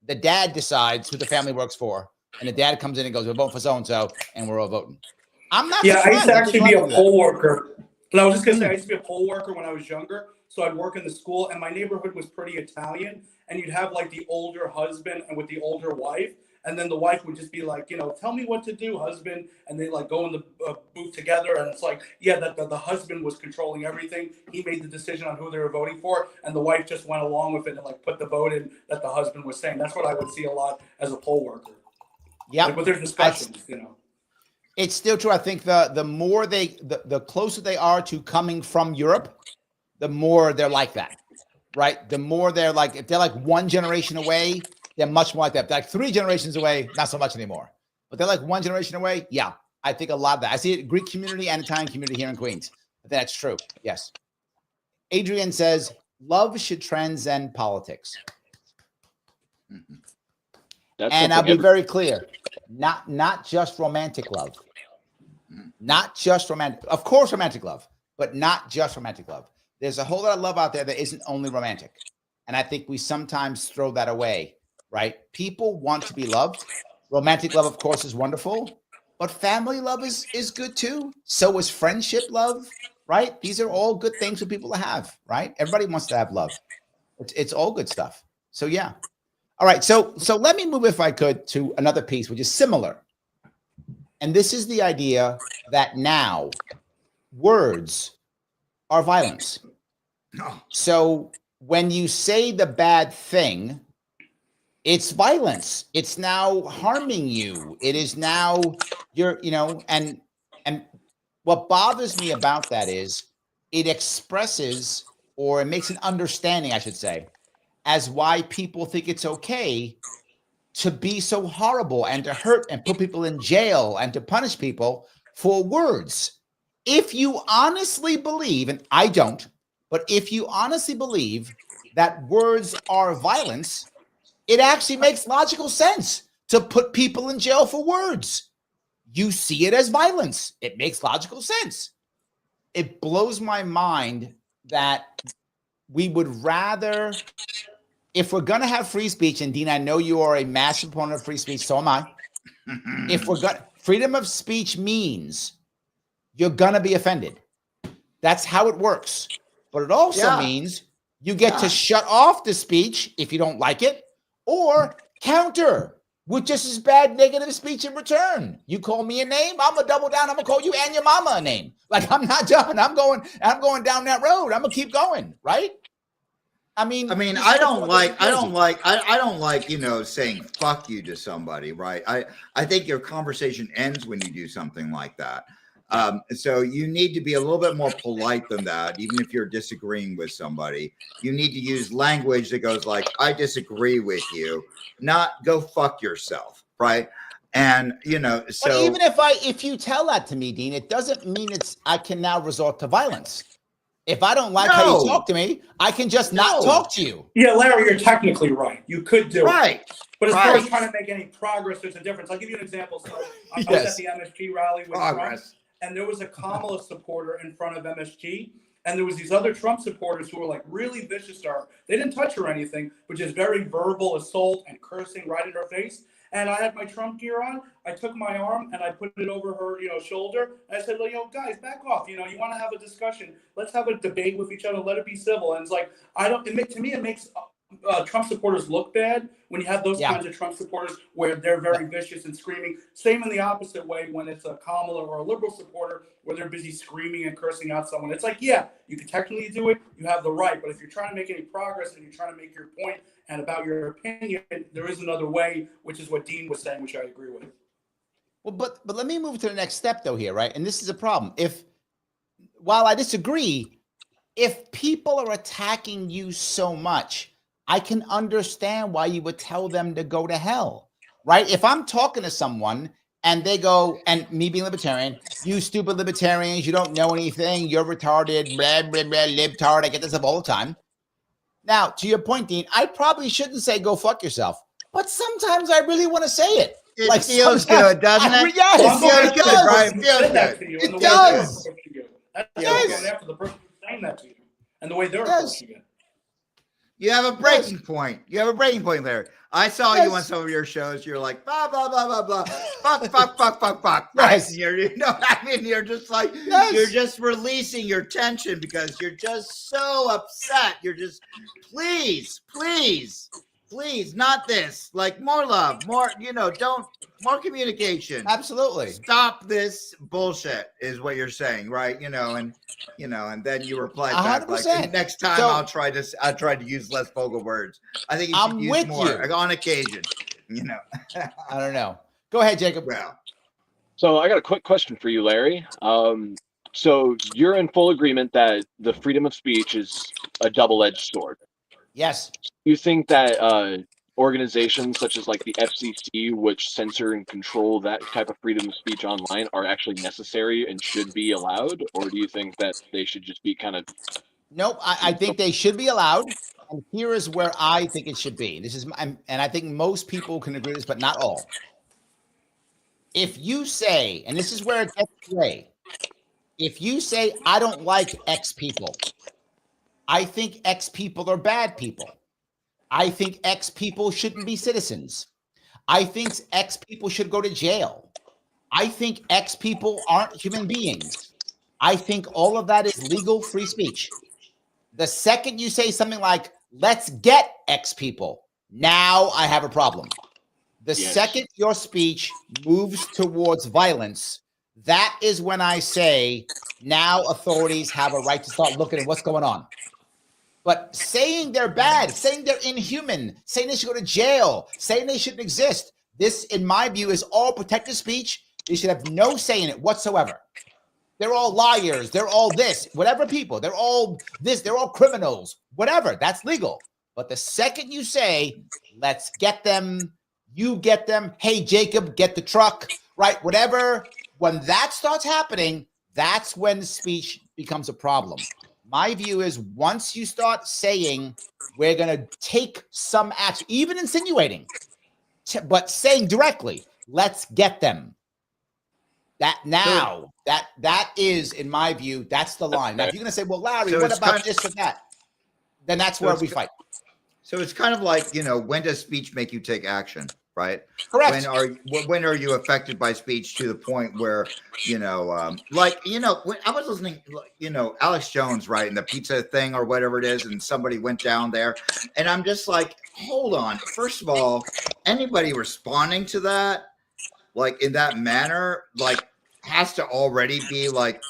The dad decides who the family works for. And the dad comes in and goes, we're voting for so-and-so. And we're all voting. I'm not surprised. I used to actually be a poll worker. And I was just going to say, I used to be a poll worker when I was younger. So I'd work in the school, and my neighborhood was pretty Italian. And you'd have like the older husband and with the older wife. And then the wife would just be like, you know, tell me what to do, husband. And they like go in the booth together. And it's like, yeah, that the husband was controlling everything. He made the decision on who they were voting for. And the wife just went along with it and like put the vote in that the husband was saying. That's what I would see a lot as a poll worker. Yeah. Like with their discussions, you know. It's still true. I think the more the closer they are to coming from Europe, the more they're like that, right? The more they're like, if they're like one generation away, they're much more like that. If they're like 3 generations away, not so much anymore. But they're like 1 generation away. Yeah, I think a lot of that. I see it Greek community and Italian community here in Queens. But that's true. Yes. Adrian says, love should transcend politics. And I'll be very clear. Not just romantic love. Not just romantic. Of course, romantic love, but not just romantic love. There's a whole lot of love out there that isn't only romantic. And I think we sometimes throw that away, right? People want to be loved. Romantic love, of course, is wonderful, but family love is good too. So is friendship love, right? These are all good things for people to have, right? Everybody wants to have love. It's all good stuff. So yeah. All right. So let me move, if I could, to another piece, which is similar. And this is the idea that now words are violence. So when you say the bad thing, it's violence. It's now harming you. It is now and what bothers me about that is it expresses, or it makes an understanding, I should say, as why people think it's okay to be so horrible and to hurt and put people in jail and to punish people for words. If you honestly believe, and I don't, but if you honestly believe that words are violence, it actually makes logical sense to put people in jail for words. You see it as violence. It makes logical sense. It blows my mind that we would rather, if we're going to have free speech, and Dean, I know you are a massive opponent of free speech, so am I. If we're going, freedom of speech means you're going to be offended. That's how it works. But it also means you get to shut off the speech if you don't like it, or counter with just as bad negative speech in return. You call me a name, I'm gonna double down. I'm gonna call you and your mama a name. Like, I'm not done. I'm going down that road. I'm gonna keep going, right? I mean, I don't like, you know, saying fuck you to somebody, right? I think your conversation ends when you do something like that. So you need to be a little bit more polite than that, even if you're disagreeing with somebody. You need to use language that goes like, I disagree with you, not go fuck yourself, right? And so but even if you tell that to me, Dean, it doesn't mean I can now resort to violence. If I don't like how you talk to me, I can just not talk to you. Yeah, Larry, you're technically right. You could do it. But as far as trying to make any progress, there's a difference. I'll give you an example. So I was at the MSG rally with Trump, and there was a Kamala supporter in front of MSG, and there was these other Trump supporters who were like really vicious to her. They didn't touch her or anything, but just very verbal assault and cursing right in her face. And I had my Trump gear on. I took my arm and I put it over her, shoulder. And I said, well, guys, back off. You want to have a discussion. Let's have a debate with each other. Let it be civil. And it's like, to me, it makes Trump supporters look bad when you have those kinds of Trump supporters where they're very vicious and screaming. Same in the opposite way when it's a Kamala or a liberal supporter where they're busy screaming and cursing out someone. It's like, yeah, you can technically do it. You have the right. But if you're trying to make any progress and you're trying to make your point and about your opinion, there is another way, which is what Dean was saying, which I agree with. Well, but let me move to the next step though here, right? And this is a problem. While I disagree, if people are attacking you so much, I can understand why you would tell them to go to hell, right? If I'm talking to someone and they go, and me being libertarian, you stupid libertarians, you don't know anything, you're retarded, blah, blah, blah, libtard. I get this stuff all the time. Now, to your point, Dean, I probably shouldn't say go fuck yourself, but sometimes I really want to say it. It feels good, doesn't it? Yes, it feels good, right? It feels good. It does. That's after the person saying that to you and the way they're approaching it. You have a breaking point. You have a breaking point there. I saw you on some of your shows. You're like, blah, blah, blah, blah, blah. Fuck. Yes. You're just like, you're just releasing your tension because you're just so upset. You're just, please, not this. Like more love, more, more communication. Absolutely. Stop this bullshit is what you're saying, right? And then you reply back 100%. like, next time I'll try to use less vulgar words. I think you should use more on occasion. I don't know. Go ahead, Jacob. Well, so I got a quick question for you, Larry. So you're in full agreement that the freedom of speech is a double-edged sword. Yes. You think that organizations such as like the FCC, which censor and control that type of freedom of speech online, are actually necessary and should be allowed? Or do you think that they should just be kind of... Nope, I think they should be allowed. And here is where I think it should be. And I think most people can agree with this, but not all. If you say, and this is where it gets gray, if you say, I don't like X people, I think X people are bad people. I think X people shouldn't be citizens. I think X people should go to jail. I think X people aren't human beings. I think all of that is legal free speech. The second you say something like, let's get X people, now I have a problem. The second your speech moves towards violence, that is when I say, now authorities have a right to start looking at what's going on. But saying they're bad, saying they're inhuman, saying they should go to jail, saying they shouldn't exist, this, in my view, is all protected speech. They should have no say in it whatsoever. They're all liars. They're all this, whatever people. They're all this. They're all criminals, whatever. That's legal. But the second you say, let's get them, you get them, hey, Jacob, get the truck, right? Whatever. When that starts happening, that's when speech becomes a problem. My view is once you start saying we're going to take some action, even insinuating, but saying directly, let's get them. That is, in my view, that's the line. Now, if you're going to say, well, Larry, what about this or that? Then that's where we fight. So it's kind of like, when does speech make you take action? Right. Correct. When are you affected by speech to the point where, when I was listening, Alex Jones, right, in the pizza thing or whatever it is, and somebody went down there, and I'm just like, hold on. First of all, anybody responding to that, like in that manner, like has to already be like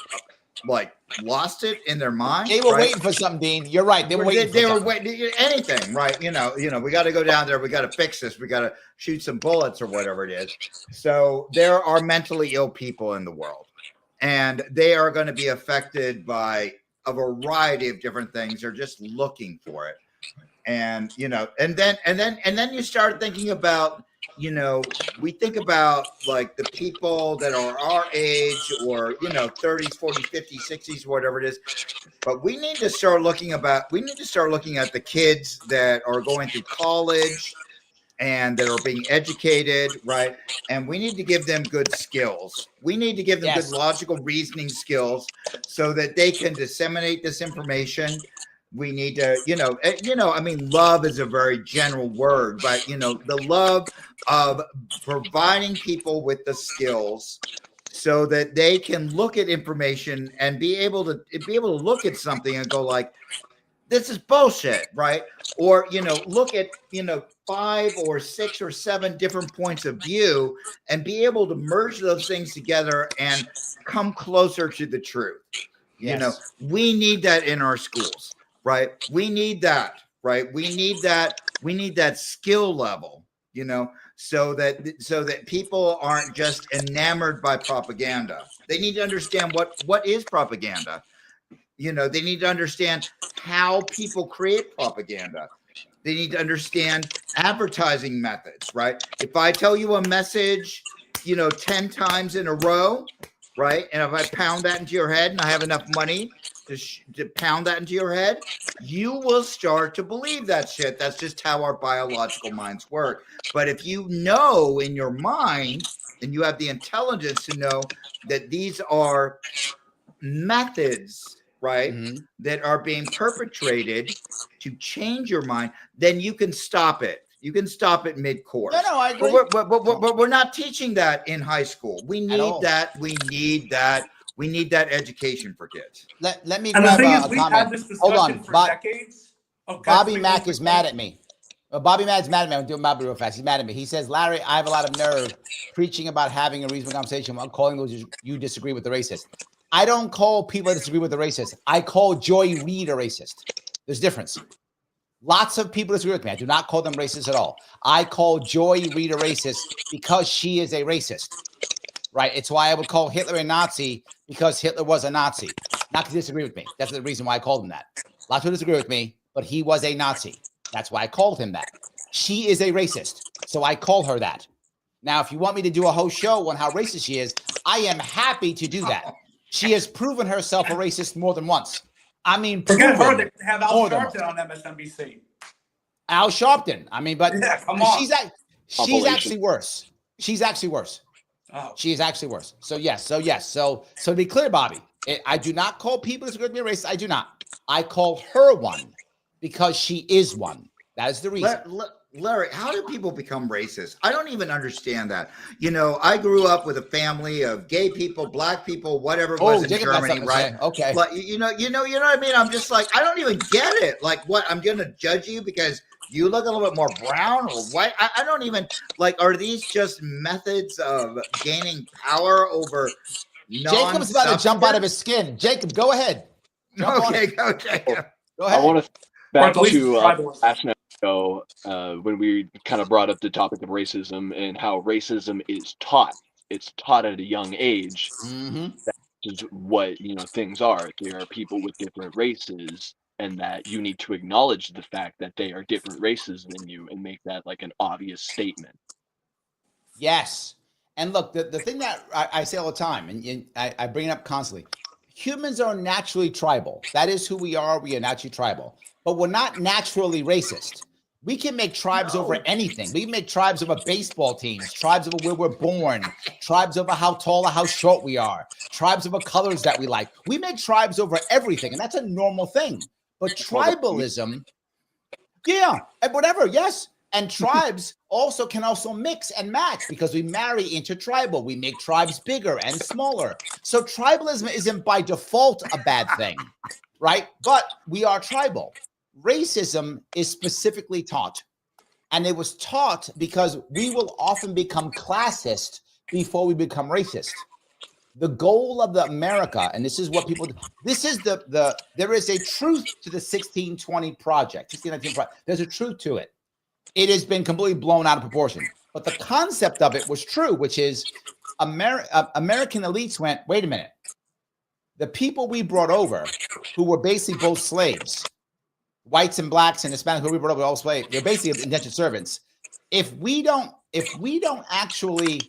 lost it in their mind. They were waiting for something, Dean. You're right. They were waiting. They were waiting anything, right? We got to go down there. We got to fix this. We got to shoot some bullets or whatever it is. So there are mentally ill people in the world, and they are going to be affected by a variety of different things. They're just looking for it. And, you know, and then you start thinking about, you know, we think about like the people that are our age or, you know, 30s, 40s, 50s, 60s, whatever it is. But we need to start looking at the kids that are going through college and that are being educated, right? And we need to give them good skills. We need to give them good logical reasoning skills so that they can disseminate this information. We need to, I mean, love is a very general word, but, you know, the love of providing people with the skills so that they can look at information and be able to look at something and go like, this is bullshit, right? Or, you know, look at, you know, 5 or 6 or 7 different points of view and be able to merge those things together and come closer to the truth. You know, we need that in our schools, right? We need that, right? We need that skill level, you know, so that people aren't just enamored by propaganda. They need to understand what is propaganda. You know, they need to understand how people create propaganda. They need to understand advertising methods, right? If I tell you a message, you know, 10 times in a row, right? And if I pound that into your head and I have enough money to pound that into your head, you will start to believe that shit. That's just how our biological minds work. But if you know in your mind and you have the intelligence to know that these are methods, right, that are being perpetrated to change your mind, then you can stop it. You can stop it mid-course. No, I agree. But we're not teaching that in high school. We need that. We need that. We need that education for kids. Let me and grab the thing a is, we've comment. had this discussion Hold on, for decades. Bobby Mack is mad at me. Bobby Mack's mad at me. I'm doing Bobby real fast. He's mad at me. He says, Larry, I have a lot of nerve preaching about having a reasonable conversation while calling those you disagree with the racist. I don't call people that disagree with the racist. I call Joy Reid a racist. There's a difference. Lots of people disagree with me. I do not call them racist at all. I call Joy Reid a racist because she is a racist, right? It's why I would call Hitler a Nazi because Hitler was a Nazi. Not to disagree with me. That's the reason why I called him that. Lots of people disagree with me, but he was a Nazi. That's why I called him that. She is a racist, so I call her that. Now, if you want me to do a whole show on how racist she is, I am happy to do that. She has proven herself a racist more than once. I mean, forget her. They have Al Sharpton on MSNBC. Al Sharpton. I mean, but yeah, come on. She's actually worse. She's actually worse. Oh. She is actually worse. So yes. So to be clear, Bobby, I do not call people who disagree with me a racist. I do not. I call her one because she is one. That is the reason. Larry, how do people become racist? I don't even understand that. You know, I grew up with a family of gay people, black people, whatever it was in Jacob Germany, right? Okay. But you know what I mean? I'm just like, I don't even get it. Like, what? I'm going to judge you because you look a little bit more brown or white? I don't even, like, are these just methods of gaining power over Jacob's about to jump out of his skin. Jacob, go ahead. Okay, go, Jacob. Go ahead. I want to back to last night ago when we kind of brought up the topic of racism and how racism is taught. It's taught at a young age. That is what, you know, things are. There are people with different races, and that you need to acknowledge the fact that they are different races than you and make that like an obvious statement. Yes. And look, the thing that I say all the time, and I bring it up constantly, humans are naturally tribal. That is who we are. We are naturally tribal. But we're not naturally racist. We can make tribes over anything. We can make tribes over baseball teams, tribes over where we're born, tribes over how tall or how short we are, tribes over colors that we like. We make tribes over everything, and that's a normal thing. But tribalism, and whatever, yes. And tribes can also mix and match because we marry intertribal. We make tribes bigger and smaller. So tribalism isn't by default a bad thing, right? But we are tribal. Racism is specifically taught. And it was taught because we will often become classist before we become racist. The goal of the America, and this is what people, this is there is a truth to the 1620 project, 1619 project. There's a truth to it. It has been completely blown out of proportion. But the concept of it was true, which is American elites went, wait a minute. The people we brought over, who were basically both slaves, whites and blacks and Hispanics, who we brought over all slaves, they're basically indentured servants. If we don't actually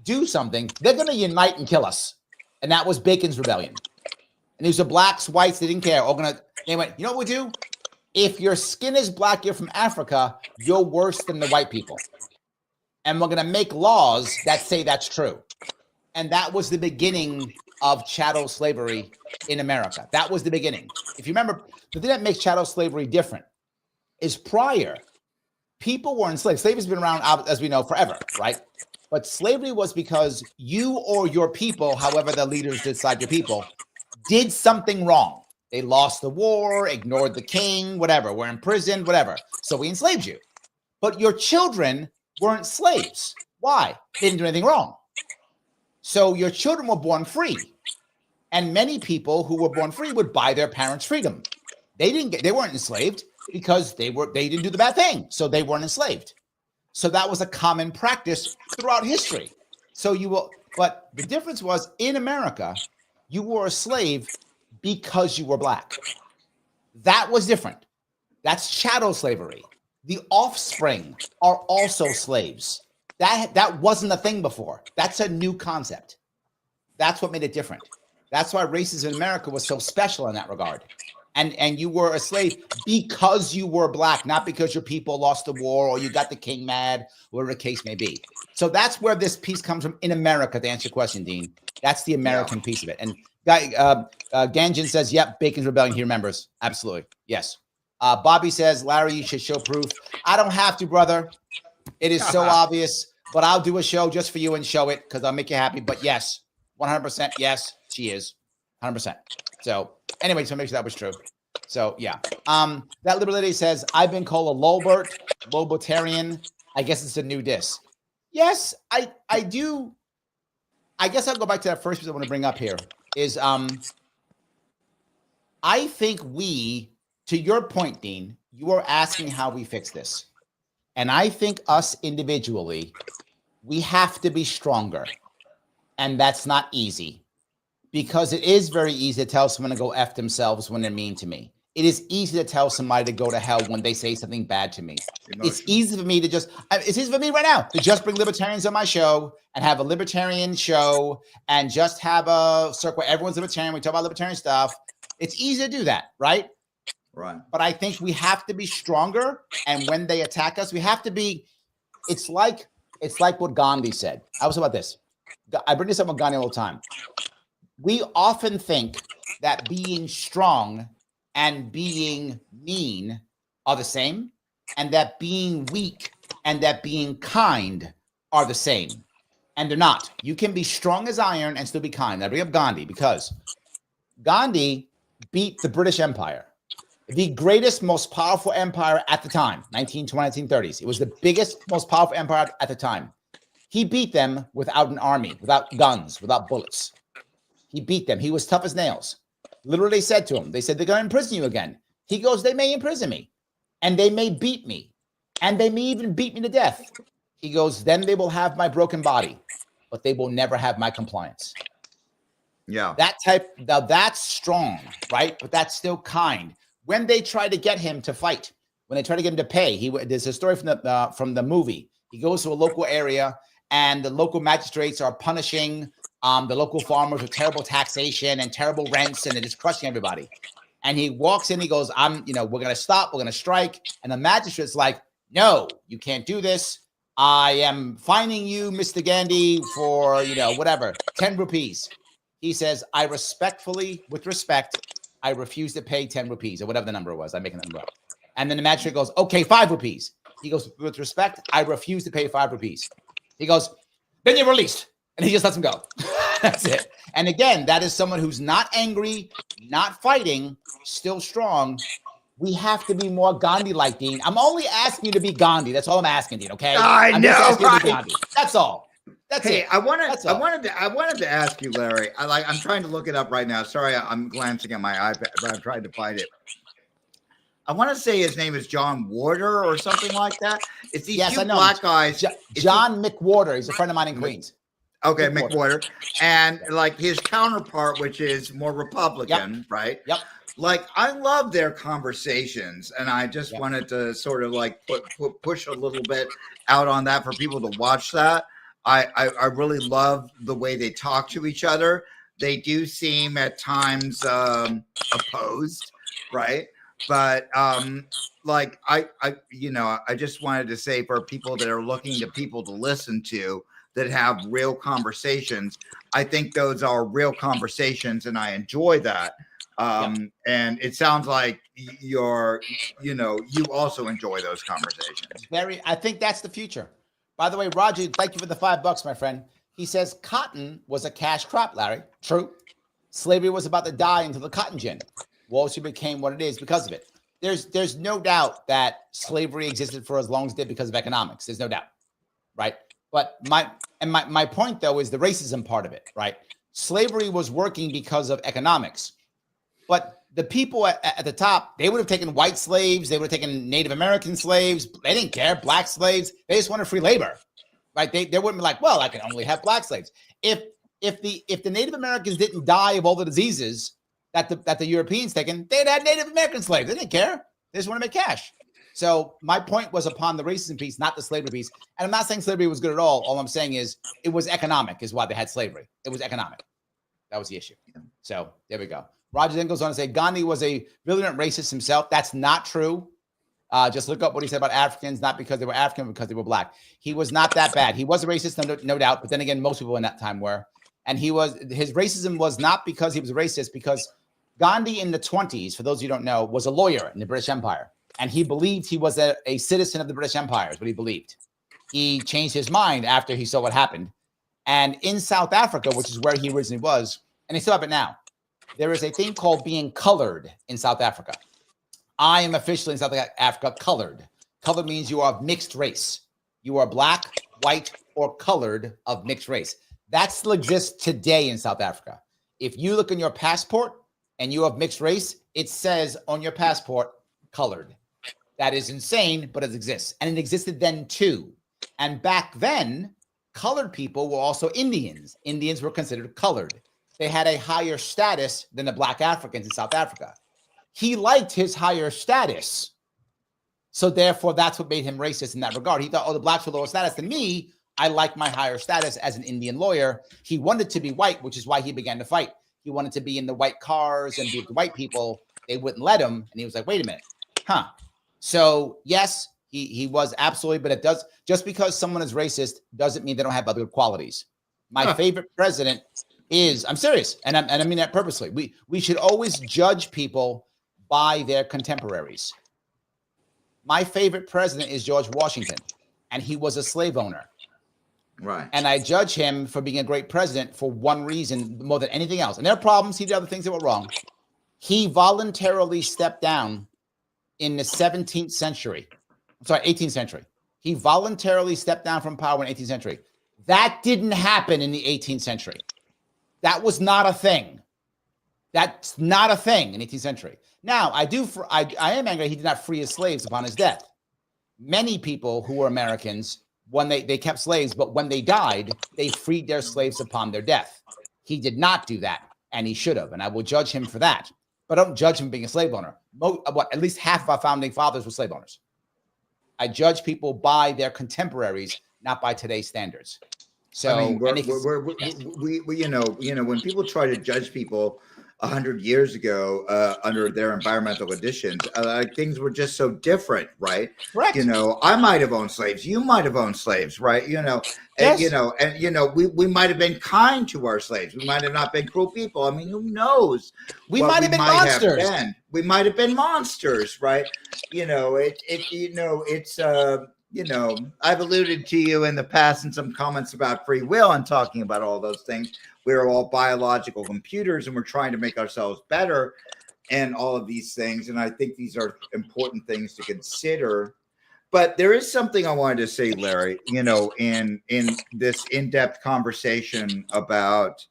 do something, they're going to unite and kill us. And that was Bacon's Rebellion. And these are blacks, whites, they didn't care. They went, you know what we do? If your skin is black, you're from Africa, you're worse than the white people. And we're going to make laws that say that's true. And that was the beginning of chattel slavery in America. That was the beginning. If you remember, the thing that makes chattel slavery different is prior, people were enslaved. Slavery has been around, as we know, forever, right? But slavery was because you or your people, however the leaders decide your people, did something wrong. They lost the war, ignored the king, whatever, were imprisoned, whatever. So we enslaved you. But your children weren't slaves. Why? They didn't do anything wrong. So your children were born free. And many people who were born free would buy their parents' freedom. They weren't enslaved because they didn't do the bad thing. So they weren't enslaved. So that was a common practice throughout history. But the difference was in America, you were a slave because you were black. That was different. That's chattel slavery. The offspring are also slaves. That wasn't a thing before. That's a new concept. That's what made it different. That's why racism in America was so special in that regard. And you were a slave because you were black, not because your people lost the war or you got the king mad, whatever the case may be. So that's where this piece comes from in America, to answer your question, Dean. That's the American piece of it. And Ganjan says, yep, Bacon's Rebellion, he remembers. Absolutely. Yes. Bobby says, Larry, you should show proof. I don't have to, brother. It is so obvious, but I'll do a show just for you and show it because I'll make you happy. But yes, 100%. Yes, she is 100%. So anyway, so make sure that was true. So yeah. That liberal lady says, I've been called a Lobotarian. I guess it's a new diss. Yes, I do. I guess I'll go back to that first piece I want to bring up here is I think to your point, Dean, you are asking how we fix this. And I think us individually, we have to be stronger. And that's not easy because it is very easy to tell someone to go F themselves when they're mean to me. It is easy to tell somebody to go to hell when they say something bad to me. It's easy for me to it's easy for me right now to just bring libertarians on my show and have a libertarian show and just have a circle where everyone's libertarian. We talk about libertarian stuff. It's easy to do that, right? Right. But I think we have to be stronger. And when they attack us, we have to be, it's like what Gandhi said. I was about this. I bring this up with Gandhi all the time. We often think that being strong and being mean are the same, and that being weak and that being kind are the same. And they're not. You can be strong as iron and still be kind. I bring up Gandhi because Gandhi beat the British Empire, the greatest, most powerful empire at the time, 1920s, 1930s. It was the biggest, most powerful empire at the time. He beat them without an army, without guns, without bullets. He beat them. He was tough as nails. Literally said to him, they said, they're going to imprison you again. He goes, they may imprison me and they may beat me and they may even beat me to death. He goes, then they will have my broken body, but they will never have my compliance. Yeah. That's strong, right? But that's still kind. When they try to get him to fight, when they try to get him to pay, there's a story from the movie. He goes to a local area and the local magistrates are punishing the local farmers with terrible taxation and terrible rents, and they're just crushing everybody. And he walks in, he goes, we're going to stop, we're going to strike. And the magistrate's like, no, you can't do this. I am fining you, Mr. Gandhi, for, whatever, 10 rupees. He says, with respect, I refuse to pay 10 rupees or whatever the number was. I'm making that number up. And then the magistrate goes, okay, 5 rupees. He goes, with respect, I refuse to pay 5 rupees. He goes, then you're released. And he just lets him go. That's it. And again, that is someone who's not angry, not fighting, still strong. We have to be more Gandhi-like, Dean. I'm only asking you to be Gandhi. That's all I'm asking, Dean, okay? I know, just asking you to be Gandhi. That's all. That's it. I wanted to ask you, Larry. I'm trying to look it up right now. Sorry, I'm glancing at my iPad, but I'm trying to find it. I want to say his name is John Warder or something like that. It's these Yes, two I know. black guys. John McWhorter. He's a friend of mine in Queens. Okay, McWhorter. And like his counterpart, which is more Republican, right? Yep. Like, I love their conversations, and I just wanted to sort of like push a little bit out on that for people to watch that. I really love the way they talk to each other. They do seem at times opposed, right? But like I just wanted to say, for people that are looking to people to listen to that have real conversations, I think those are real conversations, and I enjoy that. And it sounds like you also enjoy those conversations. I think that's the future. By the way, Roger, thank you for the $5, my friend. He says cotton was a cash crop, Larry. True. Slavery was about to die until the cotton gin. Wall Street became what it is because of it. There's no doubt that slavery existed for as long as it did because of economics. There's no doubt, right? But my point though is the racism part of it, right? Slavery was working because of economics. But the people at the top, they would have taken white slaves. They would have taken Native American slaves. They didn't care. Black slaves. They just wanted free labor, right? They wouldn't be like, well, I can only have black slaves. If the Native Americans didn't die of all the diseases that the Europeans taken, they'd had Native American slaves. They didn't care. They just want to make cash. So my point was upon the racism piece, not the slavery piece. And I'm not saying slavery was good at all. All I'm saying is it was economic is why they had slavery. It was economic. That was the issue. So there we go. Roger then goes on to say Gandhi was a brilliant racist himself. That's not true. Just look up what he said about Africans, not because they were African, but because they were black. He was not that bad. He was a racist, no doubt. But then again, most people in that time were. And his racism was not because he was a racist, because Gandhi in the 20s, for those of you who don't know, was a lawyer in the British Empire. And he believed he was a citizen of the British Empire, is what he believed. He changed his mind after he saw what happened. And in South Africa, which is where he originally was, and they still have it now, there is a thing called being colored in South Africa. I am officially in South Africa colored. Colored means you are of mixed race. You are black, white, or colored of mixed race. That still exists today in South Africa. If you look in your passport and you have mixed race, it says on your passport, colored. That is insane, but it exists. And it existed then too. And back then, colored people were also Indians. Indians were considered colored. They had a higher status than the black Africans in South Africa. He liked his higher status. So therefore, that's what made him racist in that regard. He thought, oh, the blacks were lower status than me. I like my higher status as an Indian lawyer. He wanted to be white, which is why he began to fight. He wanted to be in the white cars and be with the white people. They wouldn't let him. And he was like, wait a minute. So yes, he was absolutely, but it does, just because someone is racist doesn't mean they don't have other qualities. My favorite president is, I'm serious, and I mean that purposely. We should always judge people by their contemporaries. My favorite president is George Washington, and he was a slave owner. Right. And I judge him for being a great president for one reason more than anything else. And there are problems. He did other things that were wrong. He voluntarily stepped down in the 18th century. He voluntarily stepped down from power in the 18th century. That didn't happen in the 18th century. That was not a thing. That's not a thing in the 18th century. Now, I am angry he did not free his slaves upon his death. Many people who were Americans, when they kept slaves, but when they died, they freed their slaves upon their death. He did not do that, and he should have, and I will judge him for that. But I don't judge him being a slave owner. At least half of our founding fathers were slave owners. I judge people by their contemporaries, not by today's standards. So I mean, when people try to judge people 100 years ago under their environmental conditions, things were just so different, right? Correct. I might have owned slaves. You might have owned slaves, right? Yes. We might have been kind to our slaves. We might have not been cruel people. I mean, who knows? We might have been monsters. We might have been monsters, right? I've alluded to you in the past in some comments about free will and talking about all those things. We're all biological computers and we're trying to make ourselves better and all of these things. And I think these are important things to consider. But there is something I wanted to say, Larry, in this in-depth conversation about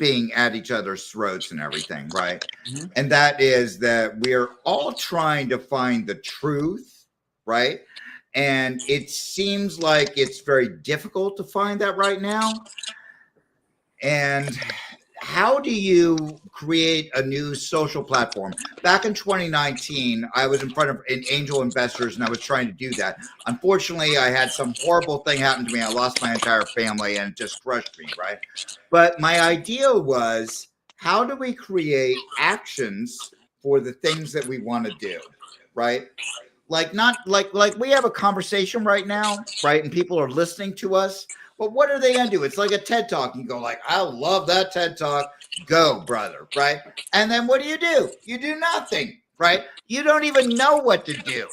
being at each other's throats and everything, right? Mm-hmm. And that is that we're all trying to find the truth, right? And it seems like it's very difficult to find that right now. And how do you create a new social platform? Back in 2019, I was in front of angel investors and I was trying to do that. Unfortunately, I had some horrible thing happen to me. I lost my entire family and it just crushed me, right? But my idea was, how do we create actions for the things that we want to do, right? Like not like we have a conversation right now, right? And people are listening to us. But what are they going to do? It's like a TED Talk. You go like, I love that TED Talk. Go, brother, right? And then what do? You do nothing, right? You don't even know what to do,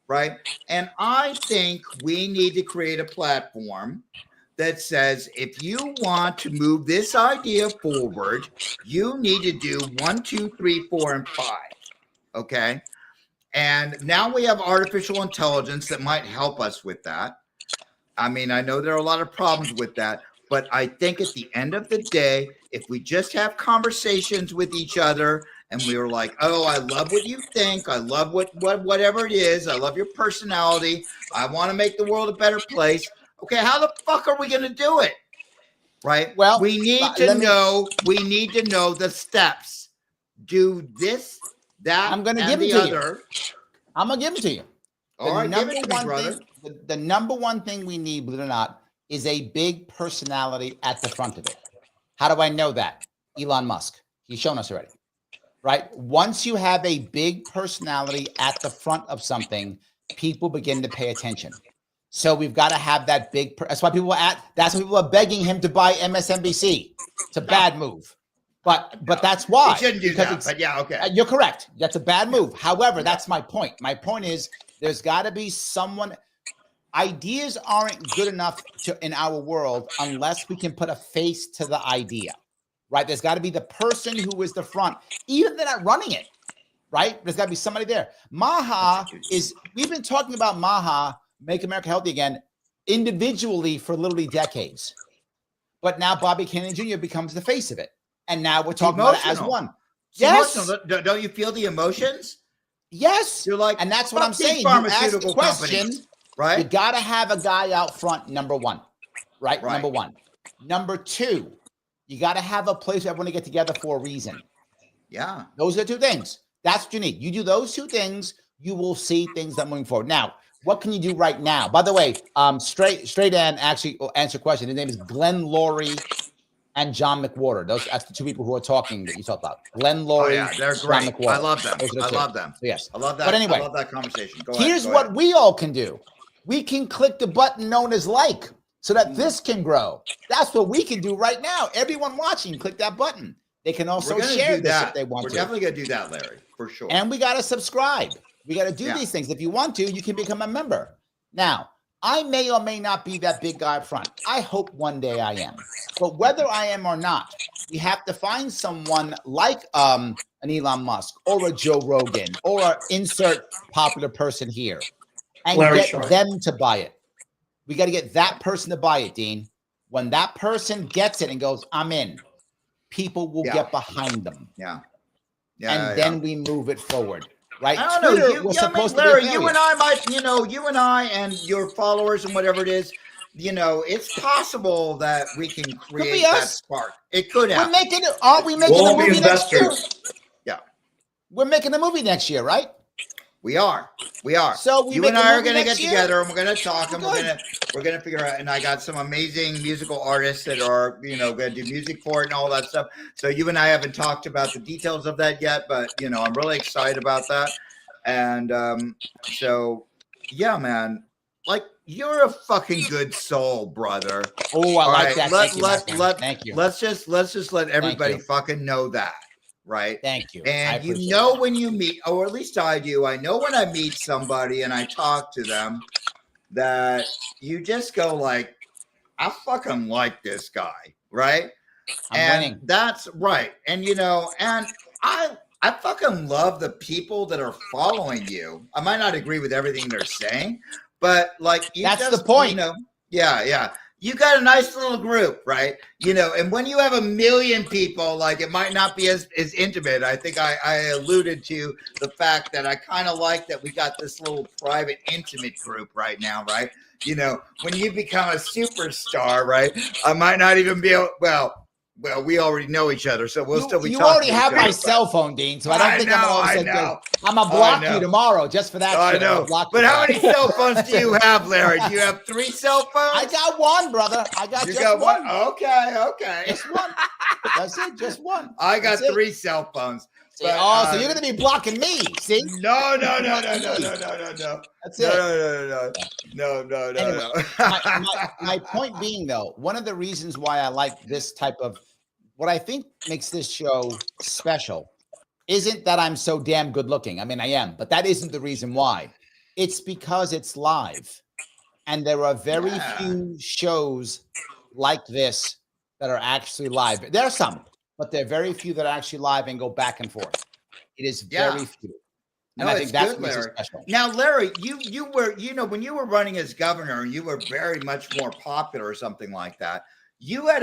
right? And I think we need to create a platform that says, if you want to move this idea forward, you need to do 1, 2, 3, 4, and 5, okay? And now we have artificial intelligence that might help us with that. I mean, I know there are a lot of problems with that, but I think at the end of the day, if we just have conversations with each other and we were like, oh, I love what you think. I love whatever it is. I love your personality. I want to make the world a better place. Okay, how the fuck are we going to do it? Right? Well, we need to know the steps. Do this, that, I'm going to and give it the to other. you. I'm going to give it to you. All right, give it to me, brother. The number one thing we need, believe it or not, is a big personality at the front of it. How do I know that? Elon Musk. He's shown us already, right? Once you have a big personality at the front of something, people begin to pay attention. So we've got to have that big. That's why people are begging him to buy MSNBC. It's a bad move, but that's why he shouldn't do that. But yeah, okay, you're correct. That's a bad move. However, that's my point. My point is there's got to be someone. Ideas aren't good enough in our world unless we can put a face to the idea, right? There's got to be the person who is the front, even if they're not running it, right? There's got to be somebody there. We've been talking about Maha, Make America Healthy Again, individually for literally decades. But now Bobby Kennedy Jr. becomes the face of it. And now we're talking about it as one. Yes. Don't you feel the emotions? Yes. You're like, and that's what I'm saying. Pharmaceutical you ask the question, companies. Right. You got to have a guy out front, number one, right? Number one. Number two, you got to have a place where everyone to get together for a reason. Yeah. Those are the two things. That's what you need. You do those two things, you will see things that are moving forward. Now, what can you do right now? By the way, Straight Dan actually will answer a question. His name is Glenn Laurie and John McWhorter. That's the two people who are talking that you talked about. Glenn Laurie. Oh, yeah, they're great. I love them. I love them. So, yes. I love that. But anyway, I love that conversation. Here's what we all can do. We can click the button known as like so that this can grow. That's what we can do right now. Everyone watching, click that button. They can also share this if they want to. We're definitely going to do that, Larry, for sure. And we got to subscribe. We got to do these things. If you want to, you can become a member. Now, I may or may not be that big guy up front. I hope one day I am. But whether I am or not, we have to find someone like an Elon Musk or a Joe Rogan or an insert popular person here and get them to buy it. We got to get that person to buy it, Dean. When that person gets it and goes, I'm in, people will get behind them. Yeah. And then we move it forward. Right? I don't know. Larry, you and I might, you and I and your followers and whatever it is, it's possible that we can create that spark. It could happen. Aren't we making a movie next year? Yeah. We're making a movie next year, right? We are. So you and I are going to get together and we're going to talk and we're going to figure out. And I got some amazing musical artists that are, going to do music for it and all that stuff. So you and I haven't talked about the details of that yet, but I'm really excited about that. And so, yeah, man, like you're a fucking good soul, brother. Oh, I like that. Thank you. Let's just let everybody fucking know that. Right. Thank you. And when you meet, or at least I do, I know when I meet somebody and I talk to them that you just go like, I fucking like this guy. Right. I'm winning. That's right. And, and I fucking love the people that are following you. I might not agree with everything they're saying, but like, that's the point. Yeah. you got a nice little group, right? You know, and when you have 1 million people, like it might not be as intimate. I think I alluded to the fact that I kind of like that we got this little private, intimate group right now, right? You know, when you become a superstar, right? I might not even be able, well, we already know each other, so we'll still be you talking already to have each my other, cell phone, Dean, so I don't think I'm I going know. I'm going to block you tomorrow just for that I shit. know. But how many cell phones do you have, Larry? Do you have 3 cell phones? I got one, brother. I got you just got one. Okay. Just one. That's it, just one. I got That's 3 cell phones. See, But, so you're going to be blocking me, see? No. That's it. No. Anyway, my point being, though, one of the reasons why I like this type of, what I think makes this show special isn't that I'm so damn good looking. I mean, I am, but that isn't the reason why. It's because it's live. And there are very few shows like this that are actually live. There are some, but there are very few that are actually live and go back and forth. It is very few. And I think that's what makes it special. Now, Larry, you were, you know, when you were running as governor, you were very much more popular or something like that. You had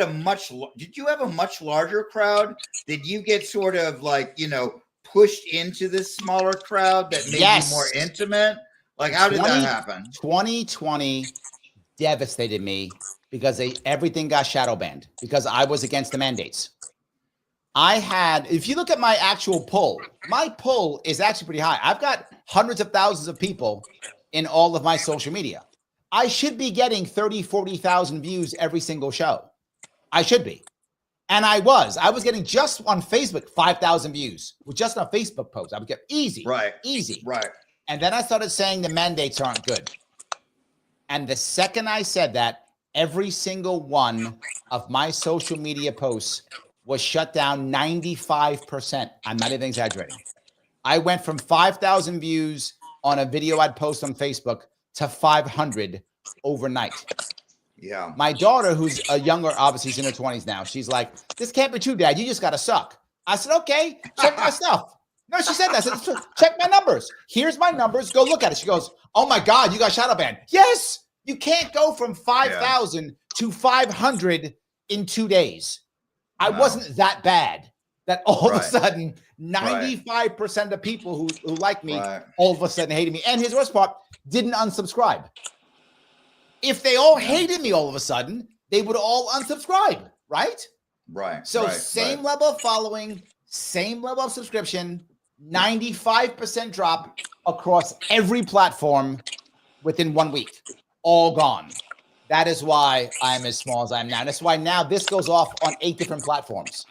did you have a much larger crowd? Did you get sort of like, you know, pushed into this smaller crowd that made you more intimate? Like, how did that happen? 2020 devastated me because everything got shadow banned because I was against the mandates. If you look at my actual poll, my poll is actually pretty high. I've got hundreds of thousands of people in all of my social media. I should be getting 30, 40,000 views every single show. I should be. And I was getting just on Facebook, 5,000 views with just a Facebook post. I would get easy. Right. And then I started saying the mandates aren't good. And the second I said that, every single one of my social media posts was shut down 95%. I'm not even exaggerating. I went from 5,000 views on a video I'd post on Facebook to 500 overnight. Yeah. My daughter, who's a younger, obviously she's in her 20s now, she's like, this can't be true, Dad. You just got to suck. I said, okay, check my stuff. No, she said that. I said, check my numbers. Here's my numbers. Go look at it. She goes, oh my God, you got shadow banned. Yes, you can't go from 5,000 to 500 in 2 days. I wasn't that bad that all of a sudden 95% of people who like me all of a sudden hated me. And his worst part, didn't unsubscribe. If they all hated me all of a sudden, they would all unsubscribe, right? Right. So same level of following, same level of subscription, 95% drop across every platform within 1 week. All gone. That is why I'm as small as I am now. That's why now this goes off on 8 different platforms.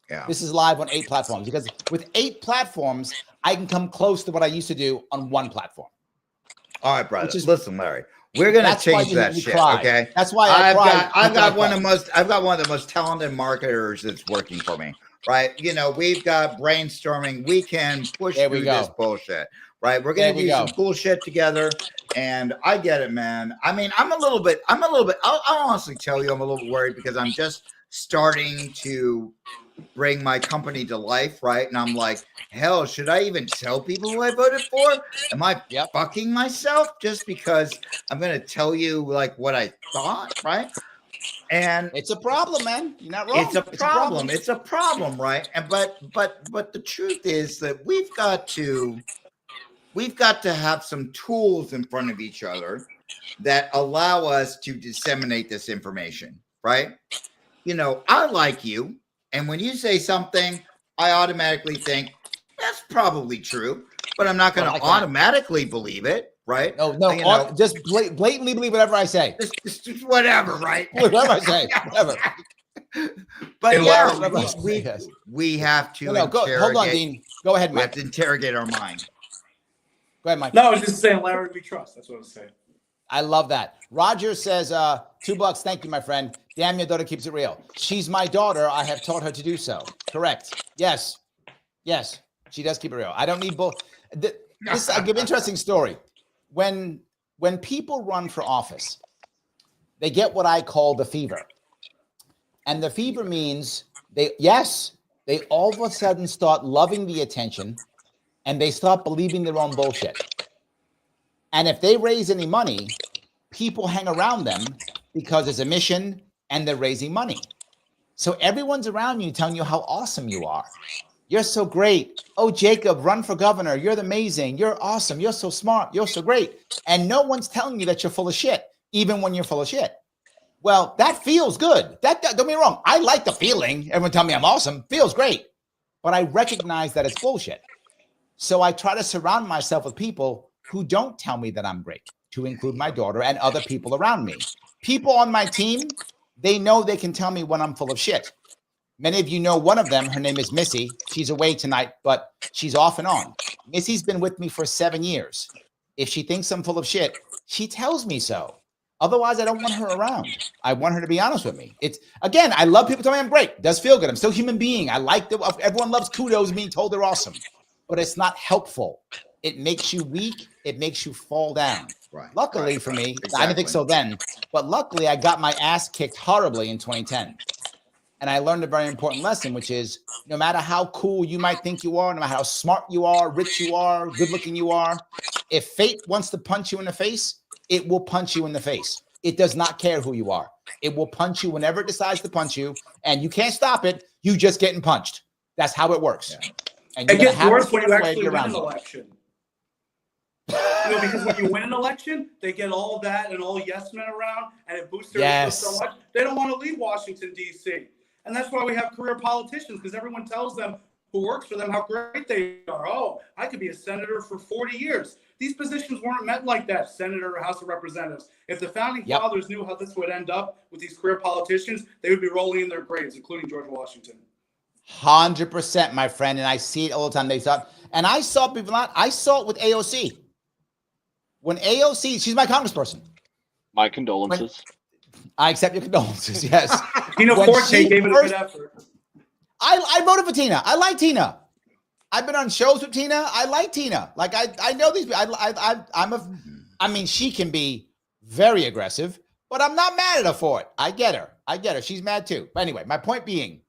Yeah. This is live on 8 platforms because with 8 platforms, I can come close to what I used to do on 1 platform. All right, brother. Listen, Larry, we're gonna change that shit. Okay. That's why I've got one of the most talented marketers that's working for me. Right. You know, we've got brainstorming. We can push through this bullshit. Right. We're gonna do some cool shit together. And I get it, man. I mean, I'm a little bit, I'll honestly tell you, I'm a little worried because I'm just starting to bring my company to life, right? And I'm like, hell, should I even tell people who I voted for? Am I fucking myself just because I'm going to tell you like what I thought, right? And it's a problem, man. You're not wrong. It's a problem. It's a problem, right? And but the truth is that we've got to have some tools in front of each other that allow us to disseminate this information, right? You know, I like you. And when you say something, I automatically think that's probably true, but I'm not going to automatically believe it, right? No, just blatantly believe whatever I say. Just whatever, right? Whatever I say, whatever. But we have to interrogate. Hold on, Dean. Go ahead, Mike. We have to interrogate our mind. Go ahead, Mike. No, I was just saying, Larry, we trust. That's what I was saying. I love that. Roger says, $2. Thank you, my friend. Damn, your daughter keeps it real. She's my daughter. I have taught her to do so. Correct. Yes. She does keep it real. I don't need both. I'll give an interesting story. When people run for office, they get what I call the fever. And the fever means they all of a sudden start loving the attention and they start believing their own bullshit. And if they raise any money, people hang around them because there's a mission and they're raising money. So everyone's around you telling you how awesome you are. You're so great. Oh, Jacob, run for governor. You're amazing. You're awesome. You're so smart. You're so great. And no one's telling you that you're full of shit, even when you're full of shit. Well, that feels good. That don't get me wrong. I like the feeling. Everyone tell me I'm awesome. Feels great. But I recognize that it's bullshit. So I try to surround myself with people who don't tell me that I'm great, to include my daughter and other people around me. People on my team, they know they can tell me when I'm full of shit. Many of you know one of them. Her name is Missy. She's away tonight, but she's off and on. Missy's been with me for 7 years. If she thinks I'm full of shit, she tells me so. Otherwise, I don't want her around. I want her to be honest with me. It's, again, I love people telling me I'm great. It does feel good. I'm still a human being. I like everyone loves kudos being told they're awesome, but it's not helpful. It makes you weak. It makes you fall down. Right. Luckily for me, Exactly. I didn't think so then, but luckily I got my ass kicked horribly in 2010. And I learned a very important lesson, which is no matter how cool you might think you are, no matter how smart you are, rich you are, good looking you are, if fate wants to punch you in the face, it will punch you in the face. It does not care who you are. It will punch you whenever it decides to punch you, and you can't stop it. You just getting punched. That's how it works. Yeah. And it gets worse when you actually win an election. Because when you win an election, they get all that and all yes men around, and it boosts their ego so much they don't want to leave Washington, D.C. And that's why we have career politicians, because everyone tells them who works for them how great they are. Oh, I could be a senator for 40 years. These positions weren't meant like that, senator or House of Representatives. If the founding fathers knew how this would end up with these career politicians, they would be rolling in their graves, including George Washington. 100%, my friend. And I see it all the time. They thought, and I saw people not, I saw it with AOC. When AOC, she's my congressperson. My condolences. I accept your condolences, yes. Tina Forte gave it a good effort. I voted for Tina. I like Tina. I've been on shows with Tina. I like Tina. Like I know these people. I mean, she can be very aggressive, but I'm not mad at her for it. I get her. She's mad too. But anyway, my point being,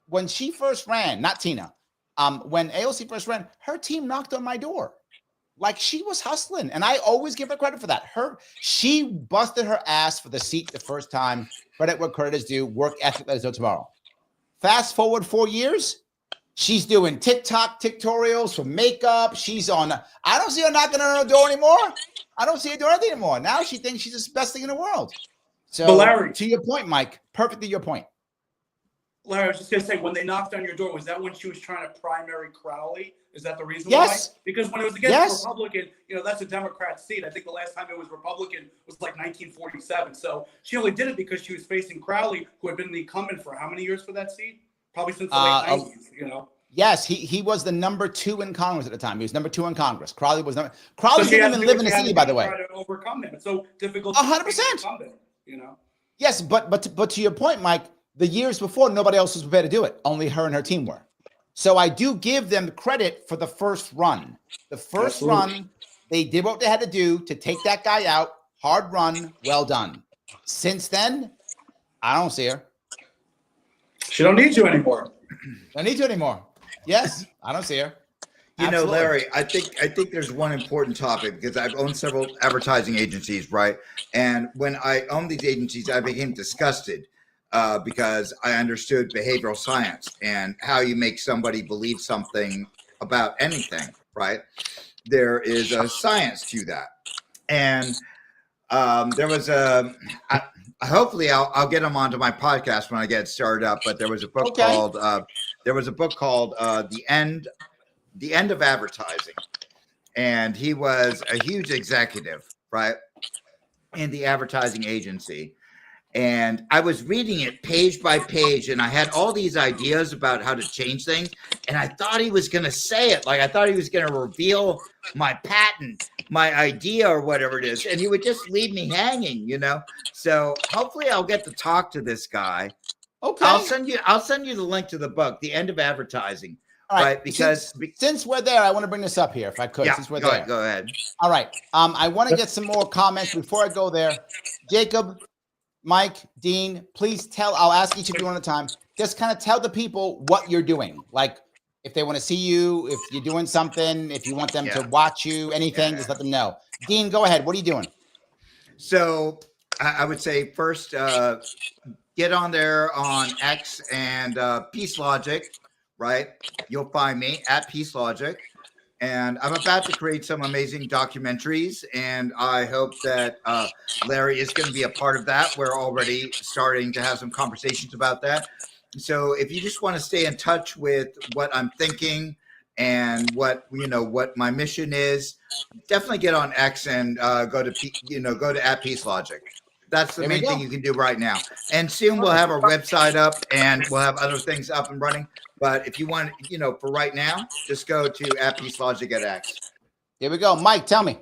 when she first ran, not Tina, when AOC first ran, her team knocked on my door. Like she was hustling, and I always give her credit for that. She busted her ass for the seat the first time. Credit where credit is due. Work ethic, let us know tomorrow. Fast forward 4 years, she's doing TikTok tutorials for makeup. She's on. I don't see her knocking on her door anymore. I don't see her doing anything anymore. Now she thinks she's the best thing in the world. So, but Larry, to your point, Mike, perfectly your point. Larry, I was just going to say, when they knocked on your door, was that when she was trying to primary Crowley? Is that the reason why? Because when it was against Republican, that's a Democrat seat. I think the last time it was Republican was like 1947. So she only did it because she was facing Crowley, who had been the incumbent for how many years for that seat? Probably since the late 90s, Yes, he was the number 2 in Congress at the time. He was number 2 in Congress. Crowley was number. Crowley didn't even live in the city, by the way. Try to overcome him. It's so difficult. 100%. Yes, but to your point, Mike, the years before, nobody else was prepared to do it. Only her and her team were. So I do give them credit for the first run. The first run, they did what they had to do to take that guy out. Hard run, well done. Since then, I don't see her. She don't need you anymore. Don't need you anymore. Yes, I don't see her. Absolutely. Larry, I think there's one important topic, because I've owned several advertising agencies, right? And when I owned these agencies, I became disgusted because I understood behavioral science and how you make somebody believe something about anything, right? There is a science to that. And there was hopefully I'll get him onto my podcast when I get started up, but there was a book called The End of Advertising. And he was a huge executive, right, in the advertising agency. And I was reading it page by page, and I had all these ideas about how to change things. And I thought he was going to say it. Like, I thought he was going to reveal my patent, my idea, or whatever it is. And he would just leave me hanging, So hopefully I'll get to talk to this guy. Okay. I'll send you the link to the book, The End of Advertising. All right. Because since we're there, I want to bring this up here, if I could. Yeah, since we're there. Go ahead. All right. I want to get some more comments before I go there. Jacob, Mike, Dean, please I'll ask each of you one at a time. Just kind of tell the people what you're doing. Like if they want to see you, if you're doing something, if you want them to watch you, anything, just let them know. Dean, go ahead. What are you doing? So I would say first, get on there on X and Peace Logic, right? You'll find me at Peace Logic. And I'm about to create some amazing documentaries, and I hope that Larry is going to be a part of that. We're already starting to have some conversations about that. So if you just want to stay in touch with what I'm thinking and what my mission is, definitely get on X and go to at Peace Logic. That's the main thing you can do right now. And soon we'll have our website up and we'll have other things up and running. But if you want, for right now, just go to at Peace Logic at X. Here we go. Mike, tell me.